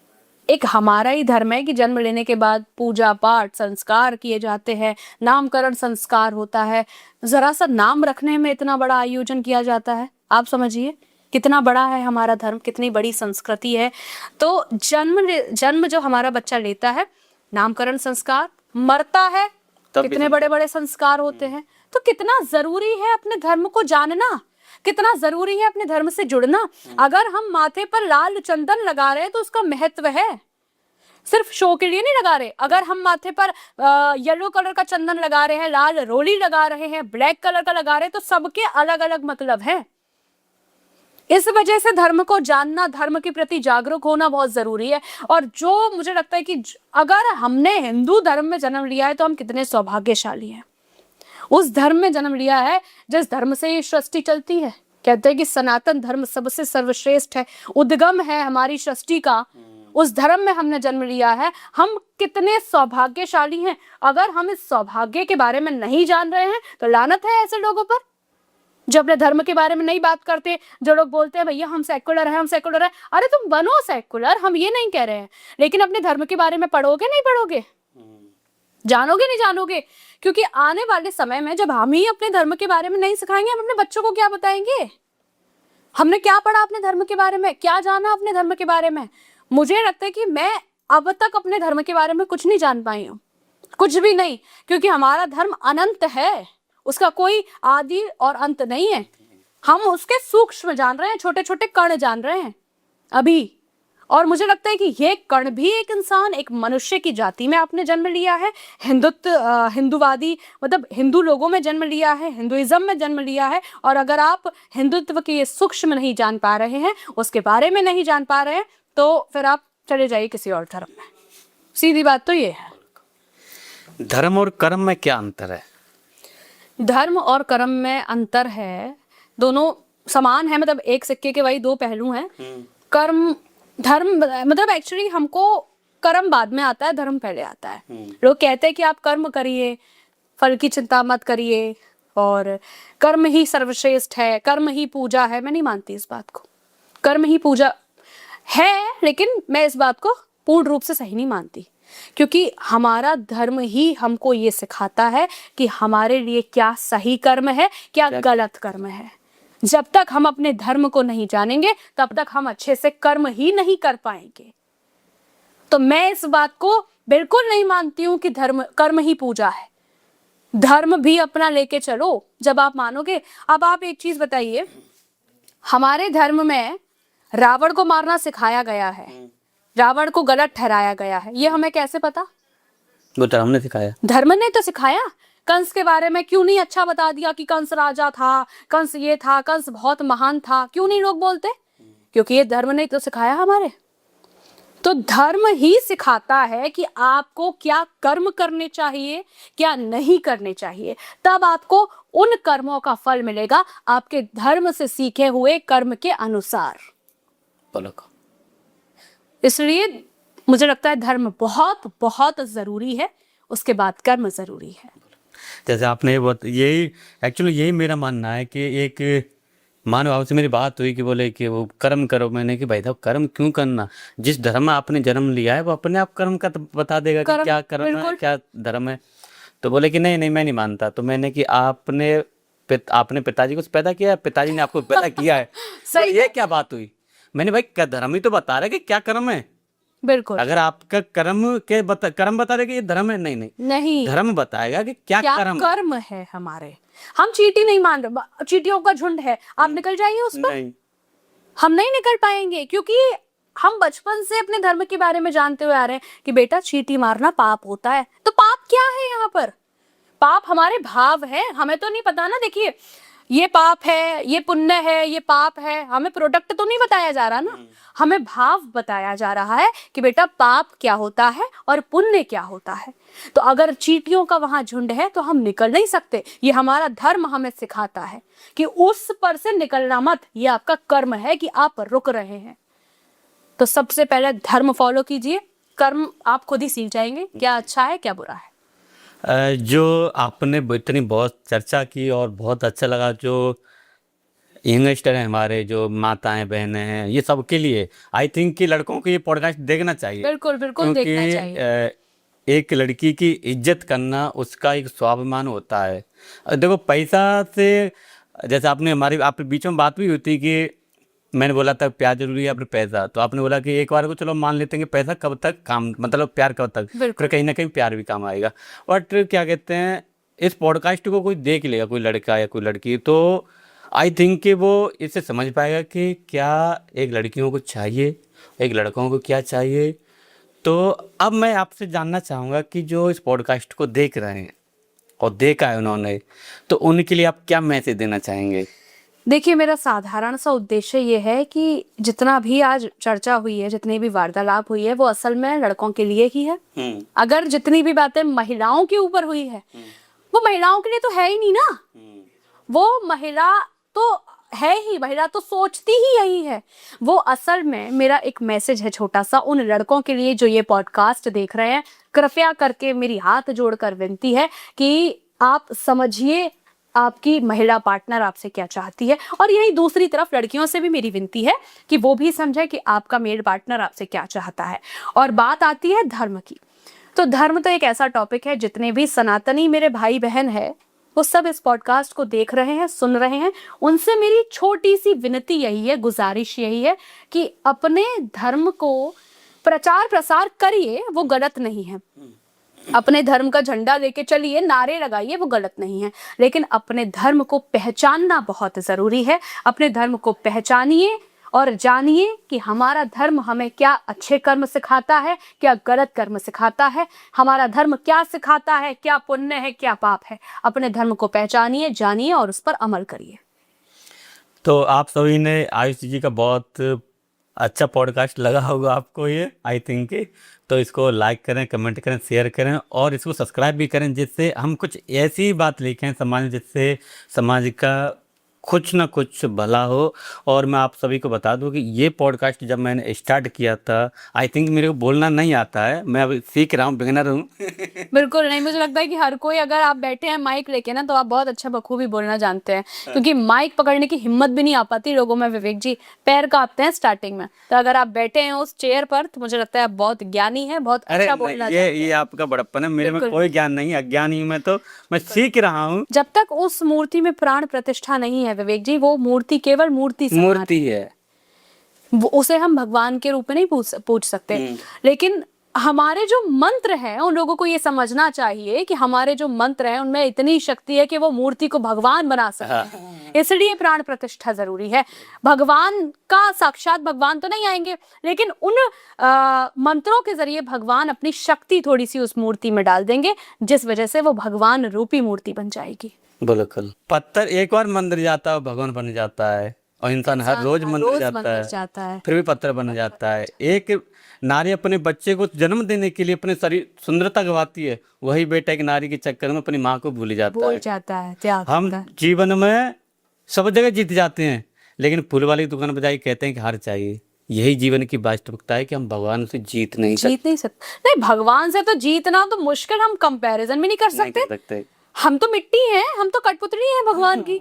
S2: एक हमारा ही धर्म है कि जन्म लेने के बाद पूजा पाठ संस्कार किए जाते हैं, नामकरण संस्कार होता है, ज़रा सा नाम रखने में इतना बड़ा आयोजन किया जाता है। आप समझिए कितना बड़ा है हमारा धर्म, कितनी बड़ी संस्कृति है। तो जन्म जो हमारा बच्चा लेता है, नामकरण संस्कार, मरता है, कितने बड़े बड़े संस्कार होते हैं। तो कितना जरूरी है अपने धर्म को जानना, कितना जरूरी है अपने धर्म से जुड़ना। अगर हम माथे पर लाल चंदन लगा रहे हैं तो उसका महत्व है, सिर्फ शो के लिए नहीं लगा रहे। अगर हम माथे पर येलो कलर का चंदन लगा रहे हैं, लाल रोली लगा रहे हैं, ब्लैक कलर का लगा रहे हैं, तो सबके अलग अलग मतलब है। इस वजह से धर्म को जानना, धर्म के प्रति जागरूक होना बहुत जरूरी है। और जो मुझे लगता है कि अगर हमने हिंदू धर्म में जन्म लिया है तो हम कितने सौभाग्यशाली हैं। उस धर्म में जन्म लिया है जिस धर्म से ये सृष्टि चलती है। कहते हैं कि सनातन धर्म सबसे सर्वश्रेष्ठ है, उद्गम है हमारी सृष्टि का। उस धर्म में हमने जन्म लिया है, हम कितने सौभाग्यशाली हैं। अगर हम इस सौभाग्य के बारे में नहीं जान रहे हैं तो लानत है ऐसे लोगों पर जो अपने धर्म के बारे में नहीं बात करते। जो लोग बोलते हैं भैया हम सेकुलर हैं, हम सेकुलर हैं, अरे तुम बनो सेकुलर, हम ये नहीं कह रहे हैं, लेकिन अपने धर्म के बारे में पढ़ोगे नहीं पढ़ोगे, जानोगे नहीं जानोगे। क्योंकि आने वाले समय में जब हम ही अपने धर्म के बारे में नहीं सिखाएंगे, हम अपने बच्चों को क्या बताएंगे। हमने क्या पढ़ा अपने धर्म के बारे में, क्या जाना अपने धर्म के बारे में। मुझे लगता है कि मैं अब तक अपने धर्म के बारे में कुछ नहीं जान पाई हूँ, कुछ भी नहीं, क्योंकि हमारा धर्म अनंत है, उसका कोई आदि और अंत नहीं है। हम उसके सूक्ष्म जान रहे हैं, छोटे छोटे कण जान रहे हैं अभी। और मुझे लगता है कि ये कण भी एक इंसान, एक मनुष्य की जाति में आपने जन्म लिया है, हिंदुवादी मतलब हिंदू लोगों में जन्म लिया है, हिंदुइज्म में जन्म लिया है। और अगर आप हिंदुत्व के ये सूक्ष्म नहीं जान पा रहे हैं, उसके बारे में नहीं जान पा रहे हैं, तो फिर आप चले जाइए किसी और धर्म में। सीधी बात तो ये है।
S3: धर्म और कर्म में क्या अंतर है?
S2: धर्म और कर्म में अंतर है, दोनों समान है, मतलब एक सिक्के के वही दो पहलू हैं। कर्म धर्म मतलब एक्चुअली हमको कर्म बाद में आता है, धर्म पहले आता है। लोग कहते हैं कि आप कर्म करिए, फल की चिंता मत करिए, और कर्म ही सर्वश्रेष्ठ है, कर्म ही पूजा है। मैं नहीं मानती इस बात को। कर्म ही पूजा है, लेकिन मैं इस बात को पूर्ण रूप से सही नहीं मानती, क्योंकि हमारा धर्म ही हमको ये सिखाता है कि हमारे लिए क्या सही कर्म है, क्या गलत कर्म है। जब तक हम अपने धर्म को नहीं जानेंगे तब तक हम अच्छे से कर्म ही नहीं कर पाएंगे। तो मैं इस बात को बिल्कुल नहीं मानती हूँ कि कर्म ही पूजा है। धर्म भी अपना लेके चलो जब आप मानोगे। अब आप एक चीज बताइए, हमारे धर्म में रावण को मारना सिखाया गया है, रावण को गलत ठहराया गया है, ये हमें कैसे पता?
S3: वो धर्म ने सिखाया,
S2: धर्म ने तो सिखाया। कंस के बारे में क्यों नहीं अच्छा बता दिया कि कंस राजा था, कंस ये था, कंस बहुत महान था, क्यों नहीं लोग बोलते? क्योंकि ये धर्म ने तो सिखाया हमारे। तो धर्म ही सिखाता है कि आपको क्या कर्म करने चाहिए, क्या नहीं करने चाहिए, तब आपको उन कर्मों का फल मिलेगा आपके धर्म से सीखे हुए कर्म के अनुसार। इसलिए मुझे लगता है धर्म बहुत बहुत जरूरी है, उसके बाद कर्म जरूरी है।
S3: जैसे आपने यही एक्चुअली यही मेरा मानना है कि एक मानव भाव से मेरी बात हुई कि बोले कि वो कर्म करो। मैंने कि भाई साहब कर्म क्यों करना, जिस धर्म में आपने जन्म लिया है वो अपने आप कर्म का बता देगा कि क्या कर्म है, क्या धर्म है। तो बोले कि नहीं मैं नहीं मानता। तो मैंने कि आपने पिताजी को पैदा किया है, पिताजी ने आपको पैदा किया है। सही तो ये क्या बात हुई? मैंने भाई क्या धर्म ही तो बता रहा है कि क्या कर्म है।
S2: बिल्कुल,
S3: अगर आपका कर्म बता देगा ये धर्म है, नहीं धर्म बताएगा कि क्या कर्म
S2: है हमारे। हम चींटी नहीं मान रहे, चींटियों का झुंड है, आप निकल जाइए उस पर। हम नहीं निकल पाएंगे, क्योंकि हम बचपन से अपने धर्म के बारे में जानते हुए आ रहे हैं कि बेटा चींटी मारना पाप होता है। तो पाप क्या है यहाँ पर? पाप हमारे भाव है, हमें तो नहीं पता ना। देखिए ये पाप है, ये पुण्य है, ये पाप है, हमें प्रोडक्ट तो नहीं बताया जा रहा ना, हमें भाव बताया जा रहा है कि बेटा पाप क्या होता है और पुण्य क्या होता है। तो अगर चींटियों का वहां झुंड है तो हम निकल नहीं सकते। ये हमारा धर्म हमें सिखाता है कि उस पर से निकलना मत, ये आपका कर्म है कि आप रुक रहे हैं। तो सबसे पहले धर्म फॉलो कीजिए, कर्म आप खुद ही सीख जाएंगे क्या अच्छा है क्या बुरा है।
S3: जो आपने इतनी बहुत चर्चा की और बहुत अच्छा लगा, जो यंगस्टर हैं हमारे, जो माताएं बहनें हैं, ये सबके लिए आई थिंक कि लड़कों को ये पॉडकास्ट देखना चाहिए।
S2: बिल्कुल बिल्कुल देखना चाहिए।
S3: एक लड़की की इज्जत करना उसका एक स्वाभिमान होता है। देखो पैसा से, जैसे आप बीच में बात भी हुई थी कि मैंने बोला था प्यार जरूरी है, अपने पैसा, तो आपने बोला कि एक बार को चलो मान लेते हैं कि पैसा कब तक काम, मतलब प्यार कब तक, फिर कहीं ना कहीं प्यार भी काम आएगा। बट क्या कहते हैं, इस पॉडकास्ट को कोई देख लेगा, कोई लड़का या कोई लड़की, तो आई थिंक कि वो इससे समझ पाएगा कि क्या एक लड़कियों को चाहिए, एक लड़कों को क्या चाहिए। तो अब मैं आपसे जानना चाहूँगा कि जो इस पॉडकास्ट को देख रहे हैं और देखा है उन्होंने, तो उनके लिए आप क्या मैसेज देना चाहेंगे?
S2: देखिए, मेरा साधारण सा उद्देश्य ये है कि जितना भी आज चर्चा हुई है, जितनी भी वार्तालाप हुई है, वो असल में लड़कों के लिए ही है। अगर जितनी भी बातें महिलाओं के ऊपर हुई है, वो महिलाओं के लिए तो है ही नहीं ना। वो महिला तो है ही, महिला तो सोचती ही यही है। वो असल में मेरा एक मैसेज है छोटा सा उन लड़कों के लिए जो ये पॉडकास्ट देख रहे हैं। कृपया करके मेरी हाथ जोड़कर विनती है कि आप समझिए आपकी महिला पार्टनर आपसे क्या चाहती है, और यही दूसरी तरफ लड़कियों से भी मेरी विनती है कि वो भी समझे कि आपका मेल पार्टनर आपसे क्या चाहता है। और बात आती है धर्म की, तो धर्म तो एक ऐसा टॉपिक है, जितने भी सनातनी मेरे भाई बहन है वो सब इस पॉडकास्ट को देख रहे हैं, सुन रहे हैं, उनसे मेरी छोटी सी विनती यही है, गुजारिश यही है कि अपने धर्म को प्रचार प्रसार करिए, वो गलत नहीं है। अपने धर्म का झंडा लेके चलिए, नारे लगाइए, वो गलत नहीं है, लेकिन अपने धर्म को पहचानना बहुत जरूरी है। अपने धर्म को पहचानिए और जानिए कि हमारा धर्म हमें क्या अच्छे कर्म सिखाता है, क्या गलत कर्म सिखाता है, हमारा धर्म क्या सिखाता है, क्या पुण्य है, क्या पाप है। अपने धर्म को पहचानिए, जानिए और उस पर अमल करिए।
S3: तो आप सभी ने आयुष जी का बहुत अच्छा पॉडकास्ट लगा होगा आपको ये, आई थिंक। तो इसको लाइक करें, कमेंट करें, शेयर करें और इसको सब्सक्राइब भी करें, जिससे हम कुछ ऐसी बात लिखें समाज में जिससे समाज का कुछ ना कुछ भला हो। और मैं आप सभी को बता दूं कि ये पॉडकास्ट जब मैंने स्टार्ट किया था, आई थिंक मेरे को बोलना नहीं आता है, मैं अभी सीख रहा हूँ, बिगिनर हूँ।
S2: बिल्कुल नहीं, मुझे लगता है कि हर कोई, अगर आप बैठे हैं माइक लेके ना, तो आप बहुत अच्छा बखूबी बोलना जानते हैं, क्योंकि माइक पकड़ने की हिम्मत भी नहीं आ पाती लोगों में विवेक जी, पैर कांपते हैं स्टार्टिंग में। तो अगर आप बैठे हैं उस चेयर पर, तो मुझे लगता है आप बहुत ज्ञानी है, बहुत अच्छा बोलना जानते हैं।
S3: ये आपका बड़प्पन है, मेरे में कोई ज्ञान नहीं है, अज्ञानी हूँ मैं, तो मैं सीख रहा हूँ।
S2: जब तक उस मूर्ति में प्राण प्रतिष्ठा नहीं है विवेक जी, वो मूर्ति केवल मूर्ति
S3: है,
S2: उसे हम भगवान के रूप में नहीं पूछ सकते। लेकिन हमारे जो मंत्र हैं, उन लोगों को ये समझना चाहिए कि हमारे जो मंत्र हैं उनमें इतनी शक्ति है कि वो मूर्ति को भगवान बना सकते हैं। इसलिए प्राण प्रतिष्ठा जरूरी है। भगवान का साक्षात भगवान तो नहीं आएंगे, लेकिन उन मंत्रों के जरिए भगवान अपनी शक्ति थोड़ी सी उस मूर्ति में डाल देंगे, जिस वजह से वो भगवान रूपी मूर्ति बन जाएगी।
S3: बिल्कुल। पत्थर एक बार मंदिर जाता है भगवान बन जाता है, और इंसान हर रोज मंदिर जाता है फिर भी पत्थर बन जाता है। एक नारी अपने बच्चे को जन्म देने के लिए अपने शरीर सुंदरता गवाती है, वही बेटा एक नारी के चक्कर में अपनी माँ को भूल जाता है। हम जीवन में सब जगह जीत जाते हैं, लेकिन फूल वाली दुकान पर जाके कहते हैं कि हार चाहिए। यही जीवन की वास्तविकता है कि हम भगवान से जीत नहीं सकते।
S2: नहीं, भगवान से तो जीतना तो मुश्किल, हम कंपैरिजन भी नहीं कर सकते। हम तो मिट्टी हैं, हम तो कठपुतली हैं भगवान की।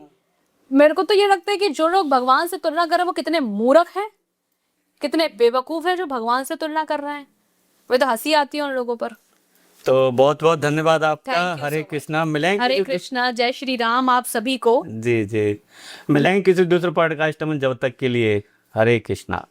S2: मेरे को तो ये लगता है कि जो लोग भगवान से तुलना कर रहे हैं वो कितने मूर्ख हैं, कितने बेवकूफ हैं जो भगवान से तुलना कर रहे हैं। वो तो हंसी आती है उन लोगों पर।
S3: तो बहुत बहुत धन्यवाद आपका। हरे कृष्णा। मिलेंगे,
S2: हरे कृष्णा, जय श्री राम आप सभी को।
S3: जी जी, मिलेंगे किसी दूसरे पॉडकास्ट में। जब तक के लिए हरे कृष्णा।